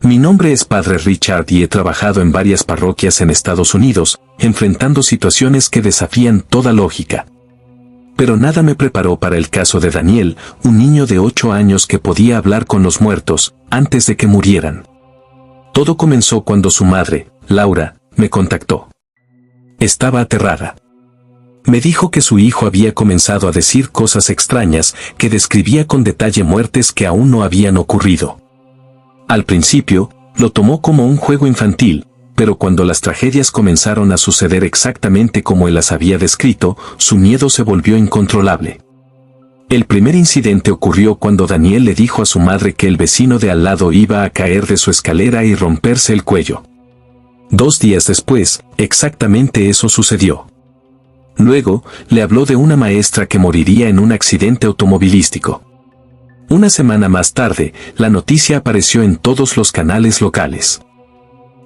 Mi nombre es Padre Richard y he trabajado en varias parroquias en Estados Unidos, enfrentando situaciones que desafían toda lógica. Pero nada me preparó para el caso de Daniel, un niño de 8 años que podía hablar con los muertos, antes de que murieran. Todo comenzó cuando su madre, Laura, me contactó. Estaba aterrada. Me dijo que su hijo había comenzado a decir cosas extrañas, que describía con detalle muertes que aún no habían ocurrido. Al principio, lo tomó como un juego infantil, pero cuando las tragedias comenzaron a suceder exactamente como él las había descrito, su miedo se volvió incontrolable. El primer incidente ocurrió cuando Daniel le dijo a su madre que el vecino de al lado iba a caer de su escalera y romperse el cuello. 2 días después, exactamente eso sucedió. Luego, le habló de una maestra que moriría en un accidente automovilístico. Una semana más tarde, la noticia apareció en todos los canales locales.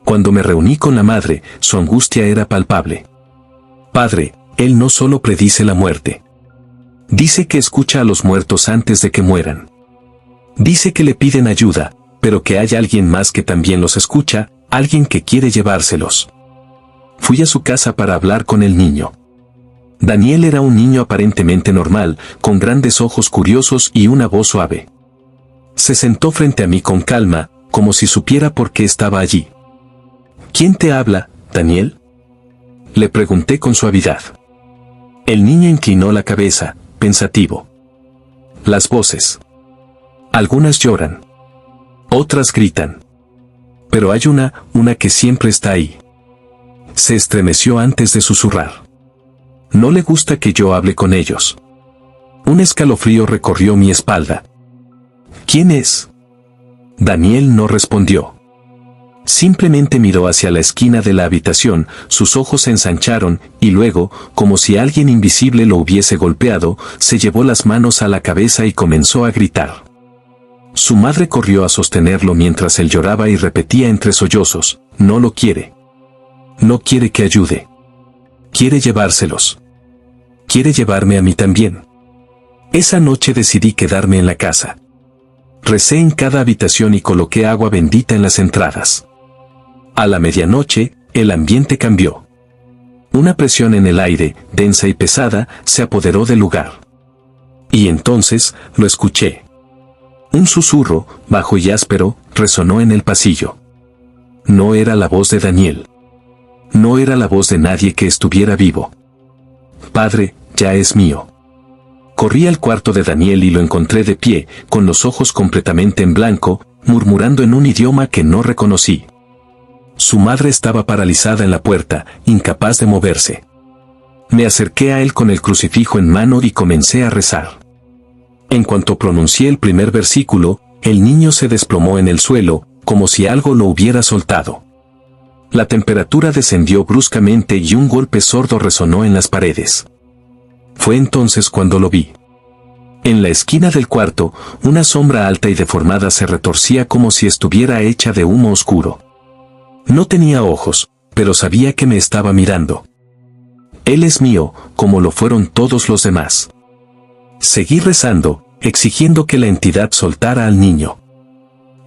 Cuando me reuní con la madre, su angustia era palpable. Padre, él no solo predice la muerte. Dice que escucha a los muertos antes de que mueran. Dice que le piden ayuda, pero que hay alguien más que también los escucha, alguien que quiere llevárselos. Fui a su casa para hablar con el niño. Daniel era un niño aparentemente normal, con grandes ojos curiosos y una voz suave. Se sentó frente a mí con calma, como si supiera por qué estaba allí. ¿Quién te habla, Daniel?, le pregunté con suavidad. El niño inclinó la cabeza, pensativo. Las voces. Algunas lloran. Otras gritan. Pero hay una que siempre está ahí. Se estremeció antes de susurrar. No le gusta que yo hable con ellos. Un escalofrío recorrió mi espalda. ¿Quién es? Daniel no respondió. Simplemente miró hacia la esquina de la habitación, sus ojos se ensancharon, y luego, como si alguien invisible lo hubiese golpeado, se llevó las manos a la cabeza y comenzó a gritar. Su madre corrió a sostenerlo mientras él lloraba y repetía entre sollozos: no lo quiere. No quiere que ayude. Quiere llevárselos. Quiere llevarme a mí también. Esa noche decidí quedarme en la casa. Recé en cada habitación y coloqué agua bendita en las entradas. A la medianoche, el ambiente cambió. Una presión en el aire, densa y pesada, se apoderó del lugar. Y entonces, lo escuché. Un susurro, bajo y áspero, resonó en el pasillo. No era la voz de Daniel. No era la voz de nadie que estuviera vivo. Padre, ya es mío. Corrí al cuarto de Daniel y lo encontré de pie, con los ojos completamente en blanco, murmurando en un idioma que no reconocí. Su madre estaba paralizada en la puerta, incapaz de moverse. Me acerqué a él con el crucifijo en mano y comencé a rezar. En cuanto pronuncié el primer versículo, el niño se desplomó en el suelo, como si algo lo hubiera soltado. La temperatura descendió bruscamente y un golpe sordo resonó en las paredes. Fue entonces cuando lo vi. En la esquina del cuarto, una sombra alta y deformada se retorcía como si estuviera hecha de humo oscuro. No tenía ojos, pero sabía que me estaba mirando. Él es mío, como lo fueron todos los demás. Seguí rezando, exigiendo que la entidad soltara al niño.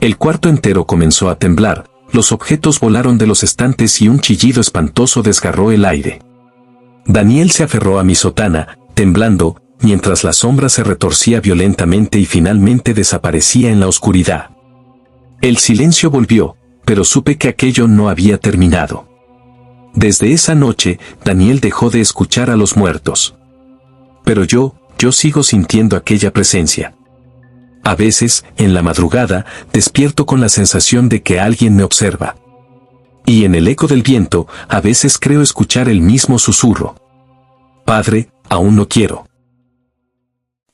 El cuarto entero comenzó a temblar, los objetos volaron de los estantes y un chillido espantoso desgarró el aire. Daniel se aferró a mi sotana, temblando, mientras la sombra se retorcía violentamente y finalmente desaparecía en la oscuridad. El silencio volvió, pero supe que aquello no había terminado. Desde esa noche, Daniel dejó de escuchar a los muertos. Pero yo sigo sintiendo aquella presencia. A veces, en la madrugada, despierto con la sensación de que alguien me observa. Y en el eco del viento, a veces creo escuchar el mismo susurro. Padre, aún no quiero.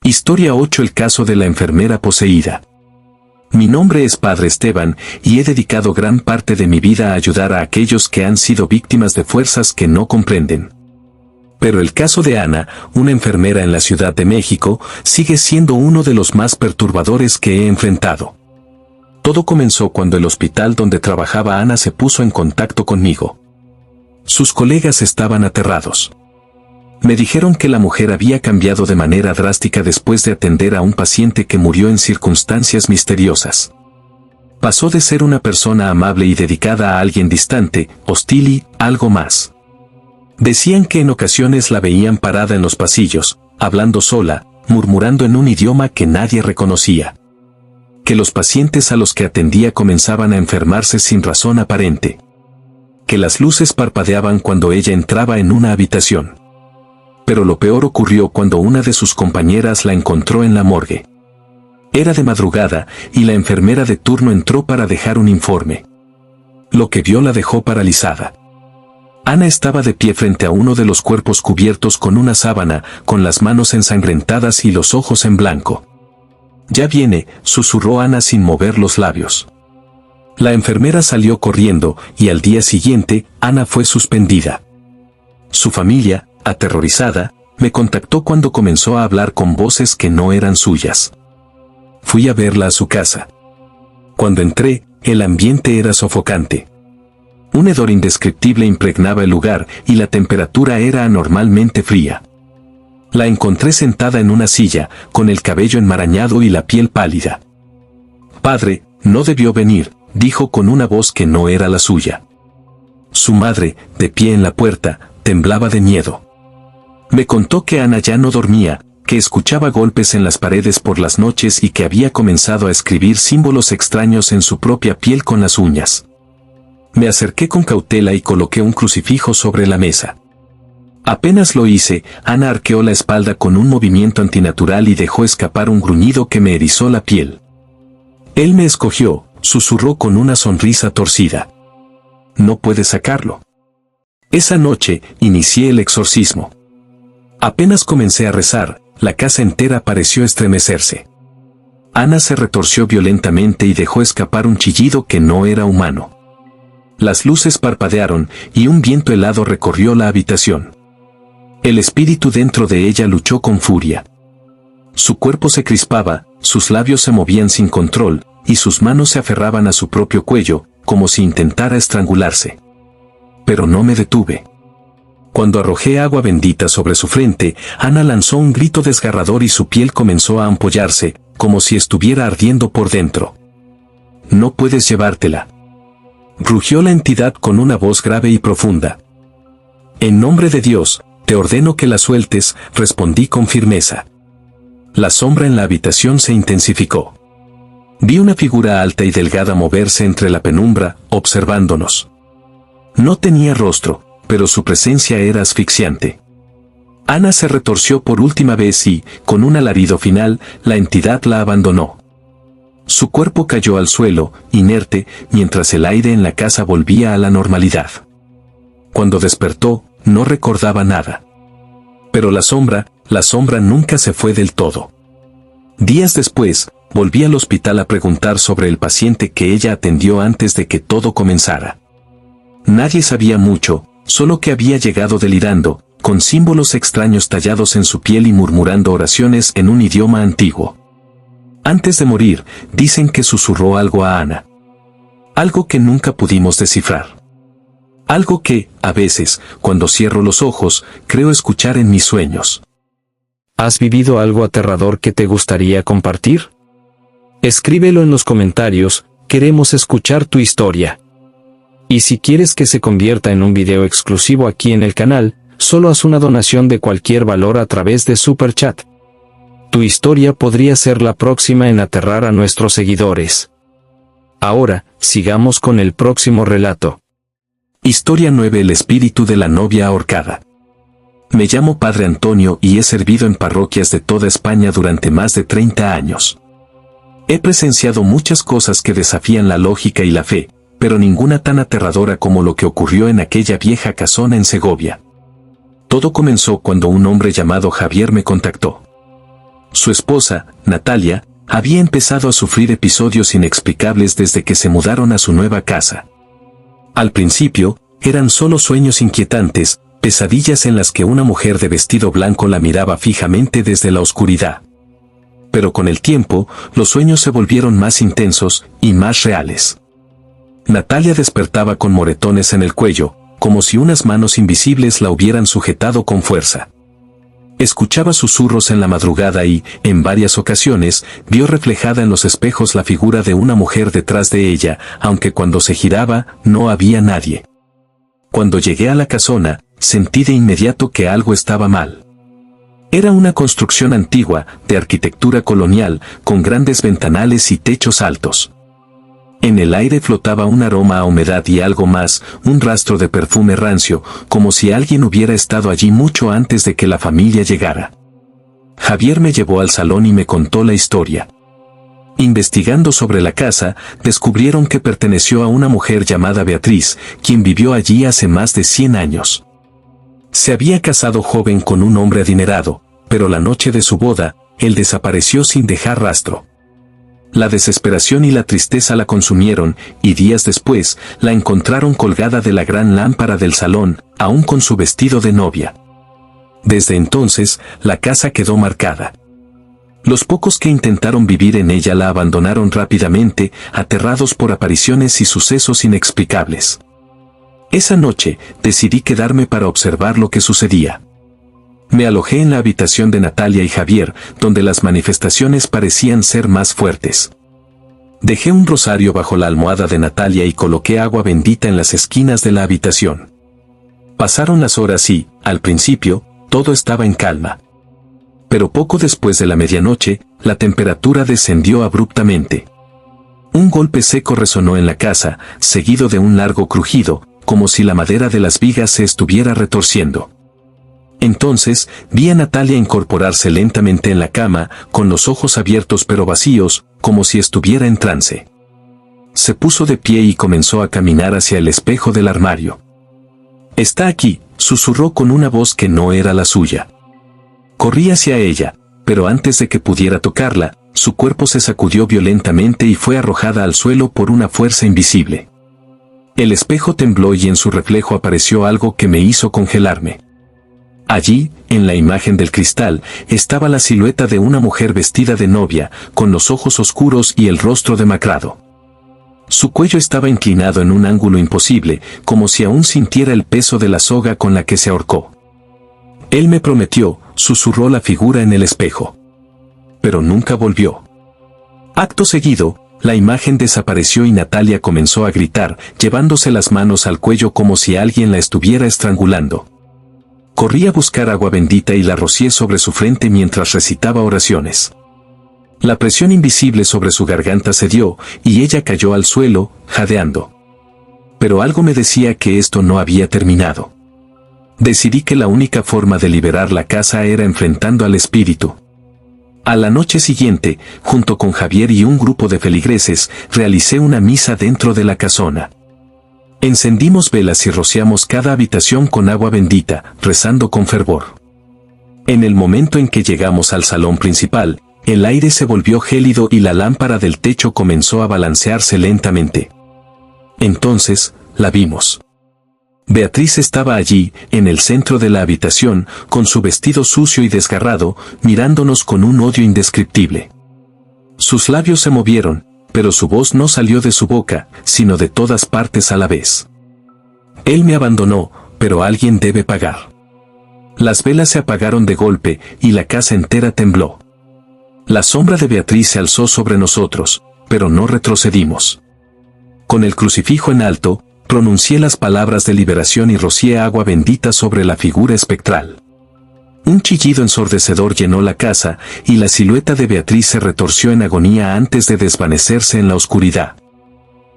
Historia 8. El caso de la enfermera poseída. Mi nombre es Padre Esteban, y he dedicado gran parte de mi vida a ayudar a aquellos que han sido víctimas de fuerzas que no comprenden. Pero el caso de Ana, una enfermera en la Ciudad de México, sigue siendo uno de los más perturbadores que he enfrentado. Todo comenzó cuando el hospital donde trabajaba Ana se puso en contacto conmigo. Sus colegas estaban aterrados. Me dijeron que la mujer había cambiado de manera drástica después de atender a un paciente que murió en circunstancias misteriosas. Pasó de ser una persona amable y dedicada a alguien distante, hostil y algo más. Decían que en ocasiones la veían parada en los pasillos, hablando sola, murmurando en un idioma que nadie reconocía. Que los pacientes a los que atendía comenzaban a enfermarse sin razón aparente. Que las luces parpadeaban cuando ella entraba en una habitación. Pero lo peor ocurrió cuando una de sus compañeras la encontró en la morgue. Era de madrugada, y la enfermera de turno entró para dejar un informe. Lo que vio la dejó paralizada. Ana estaba de pie frente a uno de los cuerpos cubiertos con una sábana, con las manos ensangrentadas y los ojos en blanco. «Ya viene», susurró Ana sin mover los labios. La enfermera salió corriendo, y al día siguiente, Ana fue suspendida. Su familia, aterrorizada, me contactó cuando comenzó a hablar con voces que no eran suyas. Fui a verla a su casa. Cuando entré, el ambiente era sofocante. Un hedor indescriptible impregnaba el lugar y la temperatura era anormalmente fría. La encontré sentada en una silla, con el cabello enmarañado y la piel pálida. «Padre, no debió venir», dijo con una voz que no era la suya. Su madre, de pie en la puerta, temblaba de miedo. Me contó que Ana ya no dormía, que escuchaba golpes en las paredes por las noches y que había comenzado a escribir símbolos extraños en su propia piel con las uñas. Me acerqué con cautela y coloqué un crucifijo sobre la mesa. Apenas lo hice, Ana arqueó la espalda con un movimiento antinatural y dejó escapar un gruñido que me erizó la piel. «Él me escogió», susurró con una sonrisa torcida. «No puedes sacarlo». Esa noche, inicié el exorcismo. Apenas comencé a rezar, la casa entera pareció estremecerse. Ana se retorció violentamente y dejó escapar un chillido que no era humano. Las luces parpadearon y un viento helado recorrió la habitación. El espíritu dentro de ella luchó con furia. Su cuerpo se crispaba, sus labios se movían sin control, y sus manos se aferraban a su propio cuello, como si intentara estrangularse. Pero no me detuve. Cuando arrojé agua bendita sobre su frente, Ana lanzó un grito desgarrador y su piel comenzó a ampollarse, como si estuviera ardiendo por dentro. «No puedes llevártela», rugió la entidad con una voz grave y profunda. «En nombre de Dios, te ordeno que la sueltes», respondí con firmeza. La sombra en la habitación se intensificó. Vi una figura alta y delgada moverse entre la penumbra, observándonos. No tenía rostro, pero su presencia era asfixiante. Ana se retorció por última vez y, con un alarido final, la entidad la abandonó. Su cuerpo cayó al suelo, inerte, mientras el aire en la casa volvía a la normalidad. Cuando despertó, no recordaba nada. Pero la sombra nunca se fue del todo. Días después, volví al hospital a preguntar sobre el paciente que ella atendió antes de que todo comenzara. Nadie sabía mucho, solo que había llegado delirando, con símbolos extraños tallados en su piel y murmurando oraciones en un idioma antiguo. Antes de morir, dicen que susurró algo a Ana. Algo que nunca pudimos descifrar. Algo que, a veces, cuando cierro los ojos, creo escuchar en mis sueños. ¿Has vivido algo aterrador que te gustaría compartir? Escríbelo en los comentarios, queremos escuchar tu historia. Y si quieres que se convierta en un video exclusivo aquí en el canal, solo haz una donación de cualquier valor a través de Super Chat. Tu historia podría ser la próxima en aterrar a nuestros seguidores. Ahora, sigamos con el próximo relato. Historia 9. El espíritu de la novia ahorcada. Me llamo Padre Antonio y he servido en parroquias de toda España durante más de 30 años. He presenciado muchas cosas que desafían la lógica y la fe, pero ninguna tan aterradora como lo que ocurrió en aquella vieja casona en Segovia. Todo comenzó cuando un hombre llamado Javier me contactó. Su esposa, Natalia, había empezado a sufrir episodios inexplicables desde que se mudaron a su nueva casa. Al principio, eran solo sueños inquietantes, pesadillas en las que una mujer de vestido blanco la miraba fijamente desde la oscuridad. Pero con el tiempo, los sueños se volvieron más intensos y más reales. Natalia despertaba con moretones en el cuello, como si unas manos invisibles la hubieran sujetado con fuerza. Escuchaba susurros en la madrugada y, en varias ocasiones, vio reflejada en los espejos la figura de una mujer detrás de ella, aunque cuando se giraba, no había nadie. Cuando llegué a la casona, sentí de inmediato que algo estaba mal. Era una construcción antigua, de arquitectura colonial, con grandes ventanales y techos altos. En el aire flotaba un aroma a humedad y algo más, un rastro de perfume rancio, como si alguien hubiera estado allí mucho antes de que la familia llegara. Javier me llevó al salón y me contó la historia. Investigando sobre la casa, descubrieron que perteneció a una mujer llamada Beatriz, quien vivió allí hace más de 100 años. Se había casado joven con un hombre adinerado, pero la noche de su boda, él desapareció sin dejar rastro. La desesperación y la tristeza la consumieron, y días después, la encontraron colgada de la gran lámpara del salón, aún con su vestido de novia. Desde entonces, la casa quedó marcada. Los pocos que intentaron vivir en ella la abandonaron rápidamente, aterrados por apariciones y sucesos inexplicables. Esa noche, decidí quedarme para observar lo que sucedía. Me alojé en la habitación de Natalia y Javier, donde las manifestaciones parecían ser más fuertes. Dejé un rosario bajo la almohada de Natalia y coloqué agua bendita en las esquinas de la habitación. Pasaron las horas y, al principio, todo estaba en calma. Pero poco después de la medianoche, la temperatura descendió abruptamente. Un golpe seco resonó en la casa, seguido de un largo crujido, como si la madera de las vigas se estuviera retorciendo. Entonces, vi a Natalia incorporarse lentamente en la cama, con los ojos abiertos pero vacíos, como si estuviera en trance. Se puso de pie y comenzó a caminar hacia el espejo del armario. «Está aquí», susurró con una voz que no era la suya. Corrí hacia ella, pero antes de que pudiera tocarla, su cuerpo se sacudió violentamente y fue arrojada al suelo por una fuerza invisible. El espejo tembló y en su reflejo apareció algo que me hizo congelarme. Allí, en la imagen del cristal, estaba la silueta de una mujer vestida de novia, con los ojos oscuros y el rostro demacrado. Su cuello estaba inclinado en un ángulo imposible, como si aún sintiera el peso de la soga con la que se ahorcó. Él me prometió, susurró la figura en el espejo. Pero nunca volvió. Acto seguido, la imagen desapareció y Natalia comenzó a gritar, llevándose las manos al cuello como si alguien la estuviera estrangulando. Corrí a buscar agua bendita y la rocié sobre su frente mientras recitaba oraciones. La presión invisible sobre su garganta cedió, y ella cayó al suelo, jadeando. Pero algo me decía que esto no había terminado. Decidí que la única forma de liberar la casa era enfrentando al espíritu. A la noche siguiente, junto con Javier y un grupo de feligreses, realicé una misa dentro de la casona. Encendimos velas y rociamos cada habitación con agua bendita, rezando con fervor. En el momento en que llegamos al salón principal, el aire se volvió gélido y la lámpara del techo comenzó a balancearse lentamente. Entonces, la vimos. Beatriz estaba allí, en el centro de la habitación, con su vestido sucio y desgarrado, mirándonos con un odio indescriptible. Sus labios se movieron, pero su voz no salió de su boca, sino de todas partes a la vez. Él me abandonó, pero alguien debe pagar. Las velas se apagaron de golpe, y la casa entera tembló. La sombra de Beatriz se alzó sobre nosotros, pero no retrocedimos. Con el crucifijo en alto, pronuncié las palabras de liberación y rocié agua bendita sobre la figura espectral. Un chillido ensordecedor llenó la casa, y la silueta de Beatriz se retorció en agonía antes de desvanecerse en la oscuridad.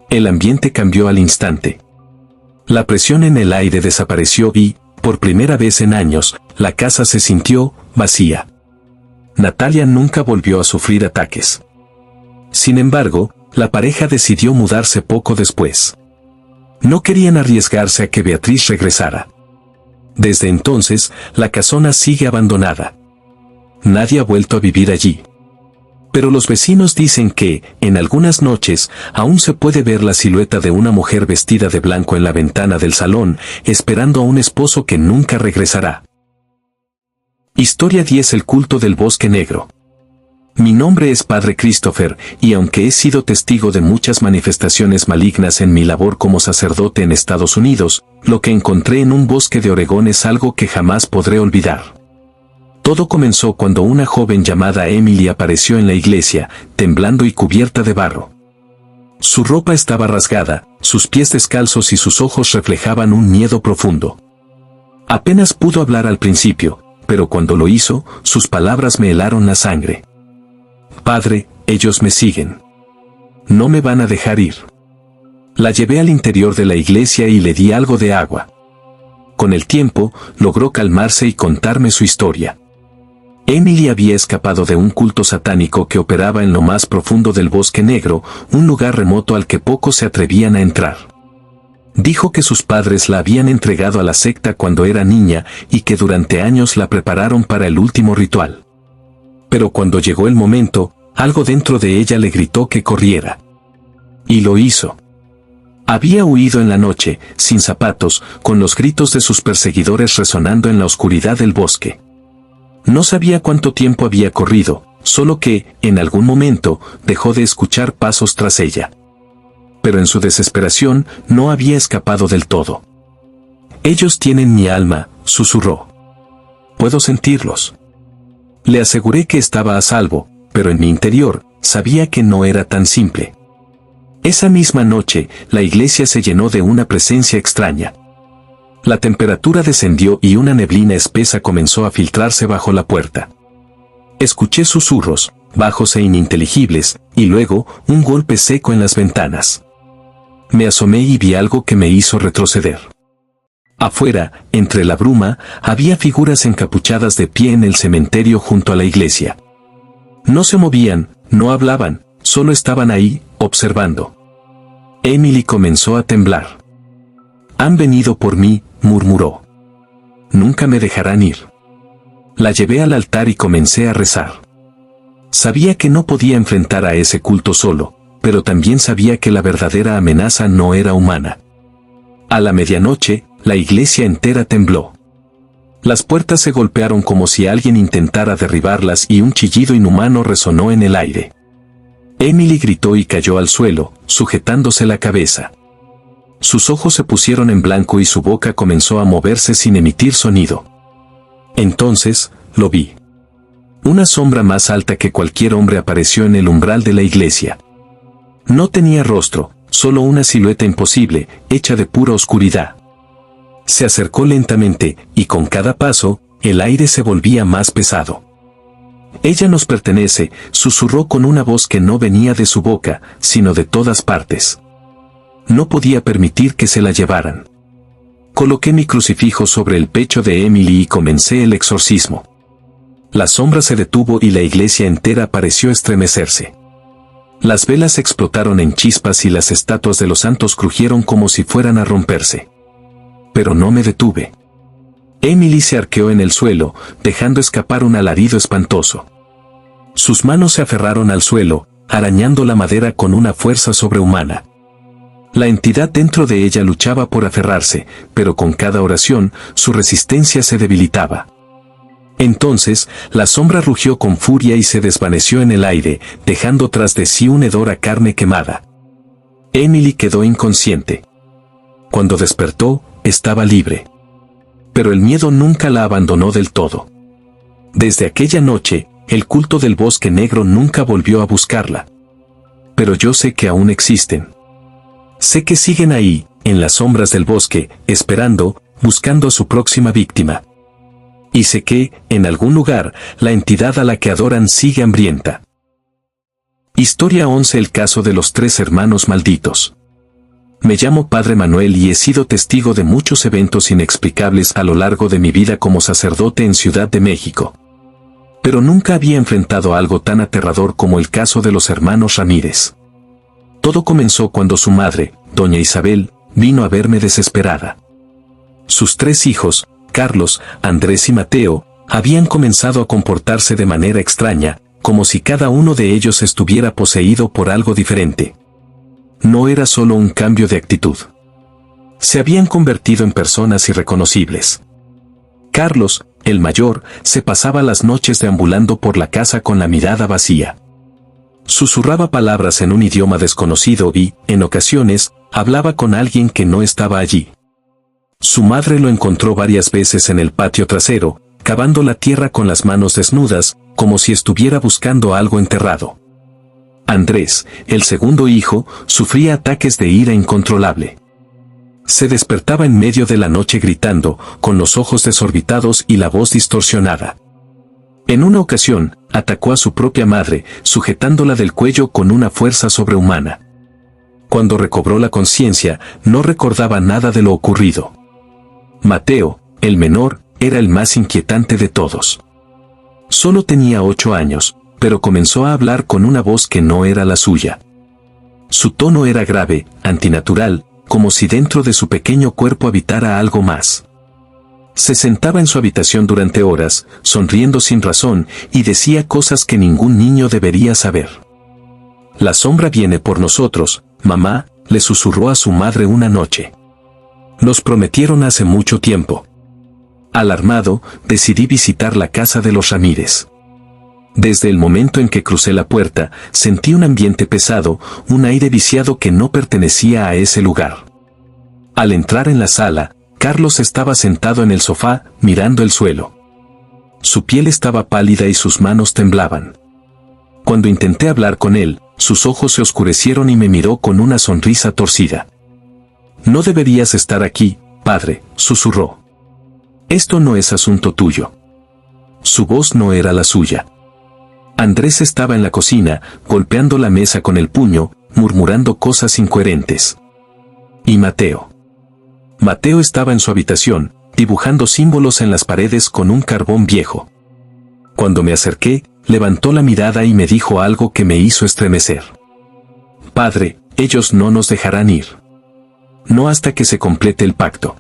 El ambiente cambió al instante. La presión en el aire desapareció y, por primera vez en años, la casa se sintió vacía. Natalia nunca volvió a sufrir ataques. Sin embargo, la pareja decidió mudarse poco después. No querían arriesgarse a que Beatriz regresara. Desde entonces, la casona sigue abandonada. Nadie ha vuelto a vivir allí. Pero los vecinos dicen que, en algunas noches, aún se puede ver la silueta de una mujer vestida de blanco en la ventana del salón, esperando a un esposo que nunca regresará. Historia 10: El culto del bosque negro. Mi nombre es Padre Christopher, y aunque he sido testigo de muchas manifestaciones malignas en mi labor como sacerdote en Estados Unidos, lo que encontré en un bosque de Oregón es algo que jamás podré olvidar. Todo comenzó cuando una joven llamada Emily apareció en la iglesia, temblando y cubierta de barro. Su ropa estaba rasgada, sus pies descalzos y sus ojos reflejaban un miedo profundo. Apenas pudo hablar al principio, pero cuando lo hizo, sus palabras me helaron la sangre. Padre, ellos me siguen. No me van a dejar ir. La llevé al interior de la iglesia y le di algo de agua. Con el tiempo, logró calmarse y contarme su historia. Emily había escapado de un culto satánico que operaba en lo más profundo del Bosque Negro, un lugar remoto al que pocos se atrevían a entrar. Dijo que sus padres la habían entregado a la secta cuando era niña y que durante años la prepararon para el último ritual. Pero cuando llegó el momento, algo dentro de ella le gritó que corriera. Y lo hizo. Había huido en la noche, sin zapatos, con los gritos de sus perseguidores resonando en la oscuridad del bosque. No sabía cuánto tiempo había corrido, solo que, en algún momento, dejó de escuchar pasos tras ella. Pero en su desesperación, no había escapado del todo. Ellos tienen mi alma, susurró. Puedo sentirlos. Le aseguré que estaba a salvo, pero en mi interior, sabía que no era tan simple. Esa misma noche, la iglesia se llenó de una presencia extraña. La temperatura descendió y una neblina espesa comenzó a filtrarse bajo la puerta. Escuché susurros, bajos e ininteligibles, y luego, un golpe seco en las ventanas. Me asomé y vi algo que me hizo retroceder. Afuera, entre la bruma, había figuras encapuchadas de pie en el cementerio junto a la iglesia. No se movían, no hablaban, solo estaban ahí, observando. Emily comenzó a temblar. Han venido por mí, murmuró. Nunca me dejarán ir. La llevé al altar y comencé a rezar. Sabía que no podía enfrentar a ese culto solo, pero también sabía que la verdadera amenaza no era humana. A la medianoche, la iglesia entera tembló. Las puertas se golpearon como si alguien intentara derribarlas y un chillido inhumano resonó en el aire. Emily gritó y cayó al suelo, sujetándose la cabeza. Sus ojos se pusieron en blanco y su boca comenzó a moverse sin emitir sonido. Entonces, lo vi. Una sombra más alta que cualquier hombre apareció en el umbral de la iglesia. No tenía rostro, solo una silueta imposible, hecha de pura oscuridad. Se acercó lentamente, y con cada paso, el aire se volvía más pesado. Ella nos pertenece, susurró con una voz que no venía de su boca, sino de todas partes. No podía permitir que se la llevaran. Coloqué mi crucifijo sobre el pecho de Emily y comencé el exorcismo. La sombra se detuvo y la iglesia entera pareció estremecerse. Las velas explotaron en chispas y las estatuas de los santos crujieron como si fueran a romperse. Pero no me detuve. Emily se arqueó en el suelo, dejando escapar un alarido espantoso. Sus manos se aferraron al suelo, arañando la madera con una fuerza sobrehumana. La entidad dentro de ella luchaba por aferrarse, pero con cada oración, su resistencia se debilitaba. Entonces, la sombra rugió con furia y se desvaneció en el aire, dejando tras de sí un hedor a carne quemada. Emily quedó inconsciente. Cuando despertó, estaba libre. Pero el miedo nunca la abandonó del todo. Desde aquella noche, el culto del Bosque Negro nunca volvió a buscarla. Pero yo sé que aún existen. Sé que siguen ahí, en las sombras del bosque, esperando, buscando a su próxima víctima. Y sé que, en algún lugar, la entidad a la que adoran sigue hambrienta. Historia 11: El caso de los 3 hermanos malditos. Me llamo Padre Manuel y he sido testigo de muchos eventos inexplicables a lo largo de mi vida como sacerdote en Ciudad de México. Pero nunca había enfrentado algo tan aterrador como el caso de los hermanos Ramírez. Todo comenzó cuando su madre, doña Isabel, vino a verme desesperada. Sus 3 hijos, Carlos, Andrés y Mateo habían comenzado a comportarse de manera extraña, como si cada uno de ellos estuviera poseído por algo diferente. No era solo un cambio de actitud. Se habían convertido en personas irreconocibles. Carlos, el mayor, se pasaba las noches deambulando por la casa con la mirada vacía. Susurraba palabras en un idioma desconocido y, en ocasiones, hablaba con alguien que no estaba allí. Su madre lo encontró varias veces en el patio trasero, cavando la tierra con las manos desnudas, como si estuviera buscando algo enterrado. Andrés, el segundo hijo, sufría ataques de ira incontrolable. Se despertaba en medio de la noche gritando, con los ojos desorbitados y la voz distorsionada. En una ocasión, atacó a su propia madre, sujetándola del cuello con una fuerza sobrehumana. Cuando recobró la conciencia, no recordaba nada de lo ocurrido. Mateo, el menor, era el más inquietante de todos. Solo tenía 8 años, pero comenzó a hablar con una voz que no era la suya. Su tono era grave, antinatural, como si dentro de su pequeño cuerpo habitara algo más. Se sentaba en su habitación durante horas, sonriendo sin razón, y decía cosas que ningún niño debería saber. «La sombra viene por nosotros, mamá», le susurró a su madre una noche. «Nos prometieron hace mucho tiempo». Alarmado, decidí visitar la casa de los Ramírez. Desde el momento en que crucé la puerta, sentí un ambiente pesado, un aire viciado que no pertenecía a ese lugar. Al entrar en la sala, Carlos estaba sentado en el sofá, mirando el suelo. Su piel estaba pálida y sus manos temblaban. Cuando intenté hablar con él, sus ojos se oscurecieron y me miró con una sonrisa torcida. «No deberías estar aquí, padre», susurró. «Esto no es asunto tuyo». Su voz no era la suya. Andrés estaba en la cocina, golpeando la mesa con el puño, murmurando cosas incoherentes. ¿Y Mateo? Mateo estaba en su habitación, dibujando símbolos en las paredes con un carbón viejo. Cuando me acerqué, levantó la mirada y me dijo algo que me hizo estremecer. «Padre, ellos no nos dejarán ir. No hasta que se complete el pacto».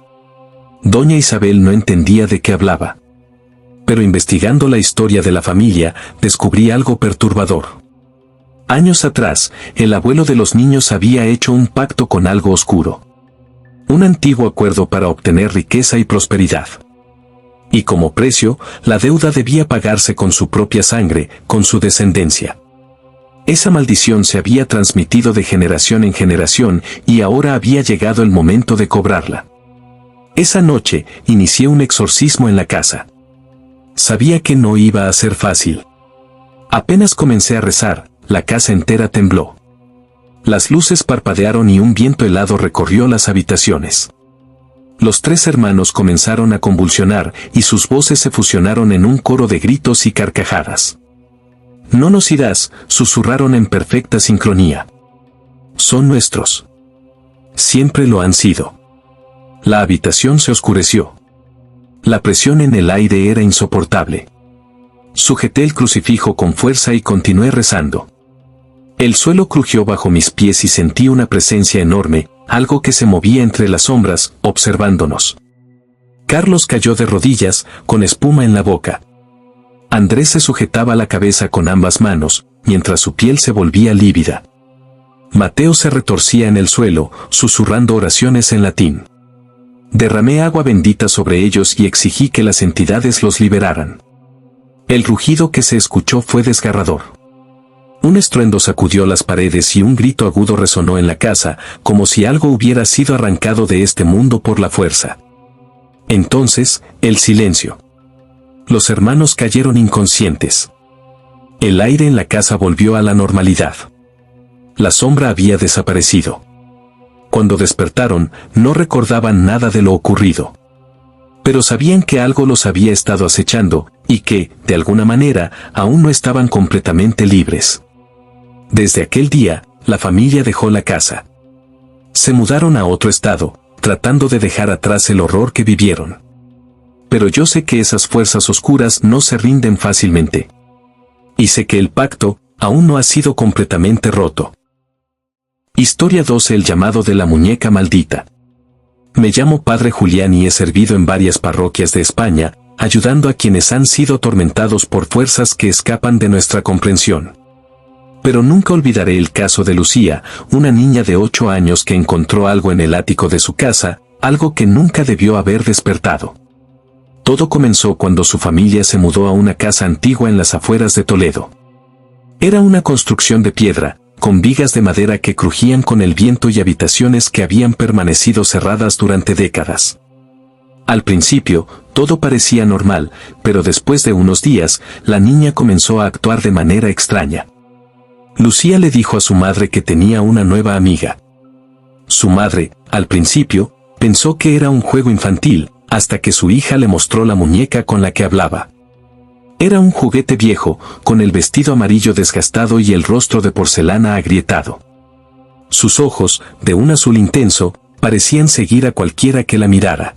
Doña Isabel no entendía de qué hablaba. Pero investigando la historia de la familia, descubrí algo perturbador. Años atrás, el abuelo de los niños había hecho un pacto con algo oscuro. Un antiguo acuerdo para obtener riqueza y prosperidad. Y como precio, la deuda debía pagarse con su propia sangre, con su descendencia. Esa maldición se había transmitido de generación en generación y ahora había llegado el momento de cobrarla. Esa noche, inicié un exorcismo en la casa. Sabía que no iba a ser fácil. Apenas comencé a rezar, la casa entera tembló. Las luces parpadearon y un viento helado recorrió las habitaciones. Los 3 hermanos comenzaron a convulsionar y sus voces se fusionaron en un coro de gritos y carcajadas. «No nos irás», susurraron en perfecta sincronía. «Son nuestros. Siempre lo han sido». La habitación se oscureció. La presión en el aire era insoportable. Sujeté el crucifijo con fuerza y continué rezando. El suelo crujió bajo mis pies y sentí una presencia enorme, algo que se movía entre las sombras, observándonos. Carlos cayó de rodillas, con espuma en la boca. Andrés se sujetaba la cabeza con ambas manos, mientras su piel se volvía lívida. Mateo se retorcía en el suelo, susurrando oraciones en latín. Derramé agua bendita sobre ellos y exigí que las entidades los liberaran. El rugido que se escuchó fue desgarrador. Un estruendo sacudió las paredes y un grito agudo resonó en la casa, como si algo hubiera sido arrancado de este mundo por la fuerza. Entonces, el silencio. Los hermanos cayeron inconscientes. El aire en la casa volvió a la normalidad. La sombra había desaparecido. Cuando despertaron, no recordaban nada de lo ocurrido. Pero sabían que algo los había estado acechando, y que, de alguna manera, aún no estaban completamente libres. Desde aquel día, la familia dejó la casa. Se mudaron a otro estado, tratando de dejar atrás el horror que vivieron. Pero yo sé que esas fuerzas oscuras no se rinden fácilmente. Y sé que el pacto, aún no ha sido completamente roto. Historia 12: El llamado de la muñeca maldita. Me llamo Padre Julián y he servido en varias parroquias de España, ayudando a quienes han sido atormentados por fuerzas que escapan de nuestra comprensión. Pero nunca olvidaré el caso de Lucía, una niña de 8 años que encontró algo en el ático de su casa, algo que nunca debió haber despertado. Todo comenzó cuando su familia se mudó a una casa antigua en las afueras de Toledo. Era una construcción de piedra, con vigas de madera que crujían con el viento y habitaciones que habían permanecido cerradas durante décadas. Al principio, todo parecía normal, pero después de unos días, la niña comenzó a actuar de manera extraña. Lucía le dijo a su madre que tenía una nueva amiga. Su madre, al principio, pensó que era un juego infantil, hasta que su hija le mostró la muñeca con la que hablaba. Era un juguete viejo, con el vestido amarillo desgastado y el rostro de porcelana agrietado. Sus ojos, de un azul intenso, parecían seguir a cualquiera que la mirara.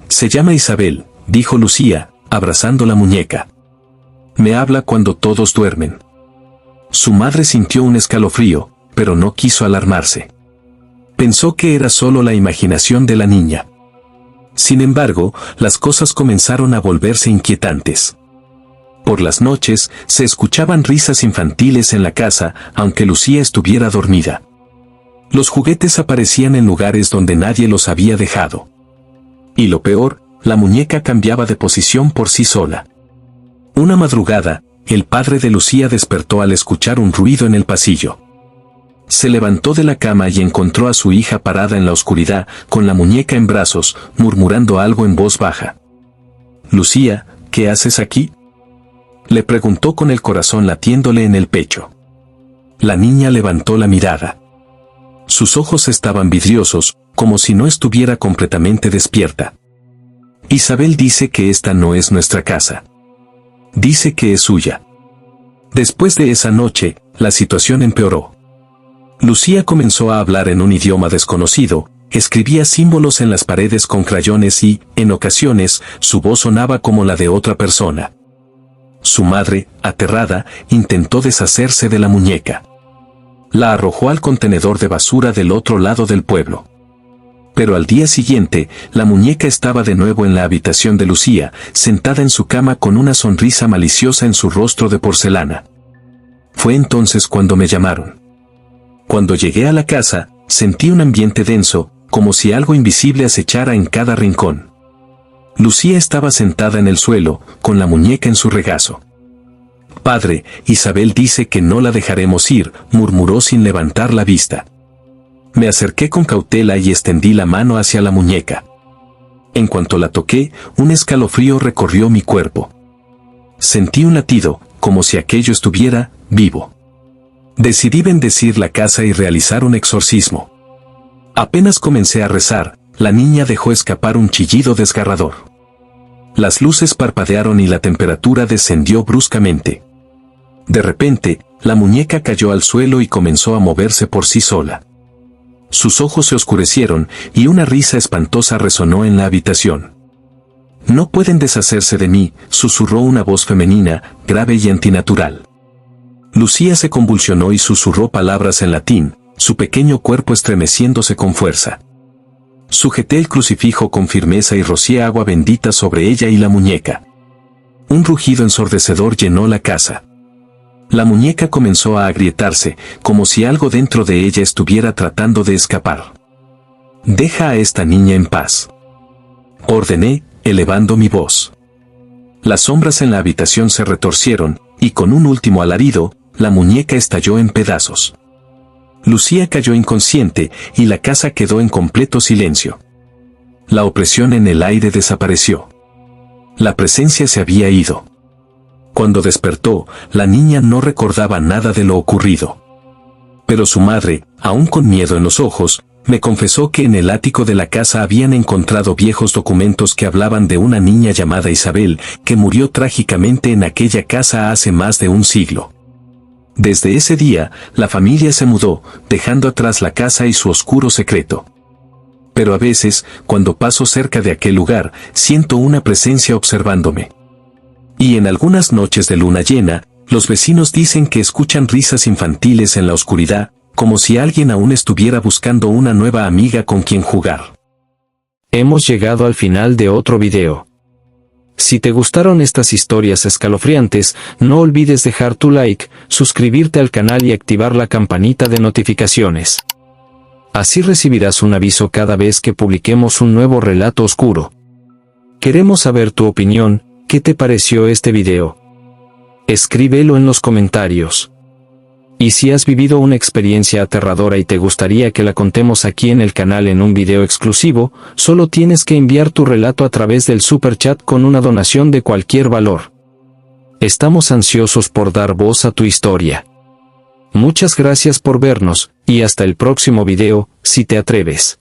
«Se llama Isabel», dijo Lucía, abrazando la muñeca. «Me habla cuando todos duermen». Su madre sintió un escalofrío, pero no quiso alarmarse. Pensó que era solo la imaginación de la niña. Sin embargo, las cosas comenzaron a volverse inquietantes. Por las noches, se escuchaban risas infantiles en la casa, aunque Lucía estuviera dormida. Los juguetes aparecían en lugares donde nadie los había dejado. Y lo peor, la muñeca cambiaba de posición por sí sola. Una madrugada, el padre de Lucía despertó al escuchar un ruido en el pasillo. Se levantó de la cama y encontró a su hija parada en la oscuridad, con la muñeca en brazos, murmurando algo en voz baja. «Lucía, ¿qué haces aquí?», le preguntó con el corazón latiéndole en el pecho. La niña levantó la mirada. Sus ojos estaban vidriosos, como si no estuviera completamente despierta. «Isabel dice que esta no es nuestra casa. Dice que es suya». Después de esa noche, la situación empeoró. Lucía comenzó a hablar en un idioma desconocido, escribía símbolos en las paredes con crayones y, en ocasiones, su voz sonaba como la de otra persona. Su madre, aterrada, intentó deshacerse de la muñeca. La arrojó al contenedor de basura del otro lado del pueblo. Pero al día siguiente, la muñeca estaba de nuevo en la habitación de Lucía, sentada en su cama con una sonrisa maliciosa en su rostro de porcelana. Fue entonces cuando me llamaron. Cuando llegué a la casa, sentí un ambiente denso, como si algo invisible acechara en cada rincón. Lucía estaba sentada en el suelo, con la muñeca en su regazo. «Padre, Isabel dice que no la dejaremos ir», murmuró sin levantar la vista. Me acerqué con cautela y extendí la mano hacia la muñeca. En cuanto la toqué, un escalofrío recorrió mi cuerpo. Sentí un latido, como si aquello estuviera vivo. Decidí bendecir la casa y realizar un exorcismo. Apenas comencé a rezar, la niña dejó escapar un chillido desgarrador. Las luces parpadearon y la temperatura descendió bruscamente. De repente, la muñeca cayó al suelo y comenzó a moverse por sí sola. Sus ojos se oscurecieron y una risa espantosa resonó en la habitación. «No pueden deshacerse de mí», susurró una voz femenina, grave y antinatural. Lucía se convulsionó y susurró palabras en latín, su pequeño cuerpo estremeciéndose con fuerza. Sujeté el crucifijo con firmeza y rocié agua bendita sobre ella y la muñeca. Un rugido ensordecedor llenó la casa. La muñeca comenzó a agrietarse, como si algo dentro de ella estuviera tratando de escapar. «Deja a esta niña en paz», ordené, elevando mi voz. Las sombras en la habitación se retorcieron, y con un último alarido, la muñeca estalló en pedazos. Lucía cayó inconsciente, y la casa quedó en completo silencio. La opresión en el aire desapareció. La presencia se había ido. Cuando despertó, la niña no recordaba nada de lo ocurrido. Pero su madre, aún con miedo en los ojos, me confesó que en el ático de la casa habían encontrado viejos documentos que hablaban de una niña llamada Isabel, que murió trágicamente en aquella casa hace más de un siglo. Desde ese día, la familia se mudó, dejando atrás la casa y su oscuro secreto. Pero a veces, cuando paso cerca de aquel lugar, siento una presencia observándome. Y en algunas noches de luna llena, los vecinos dicen que escuchan risas infantiles en la oscuridad, como si alguien aún estuviera buscando una nueva amiga con quien jugar. Hemos llegado al final de otro video. Si te gustaron estas historias escalofriantes, no olvides dejar tu like, suscribirte al canal y activar la campanita de notificaciones. Así recibirás un aviso cada vez que publiquemos un nuevo relato oscuro. Queremos saber tu opinión, ¿qué te pareció este video? Escríbelo en los comentarios. Y si has vivido una experiencia aterradora y te gustaría que la contemos aquí en el canal en un video exclusivo, solo tienes que enviar tu relato a través del super chat con una donación de cualquier valor. Estamos ansiosos por dar voz a tu historia. Muchas gracias por vernos, y hasta el próximo video, si te atreves.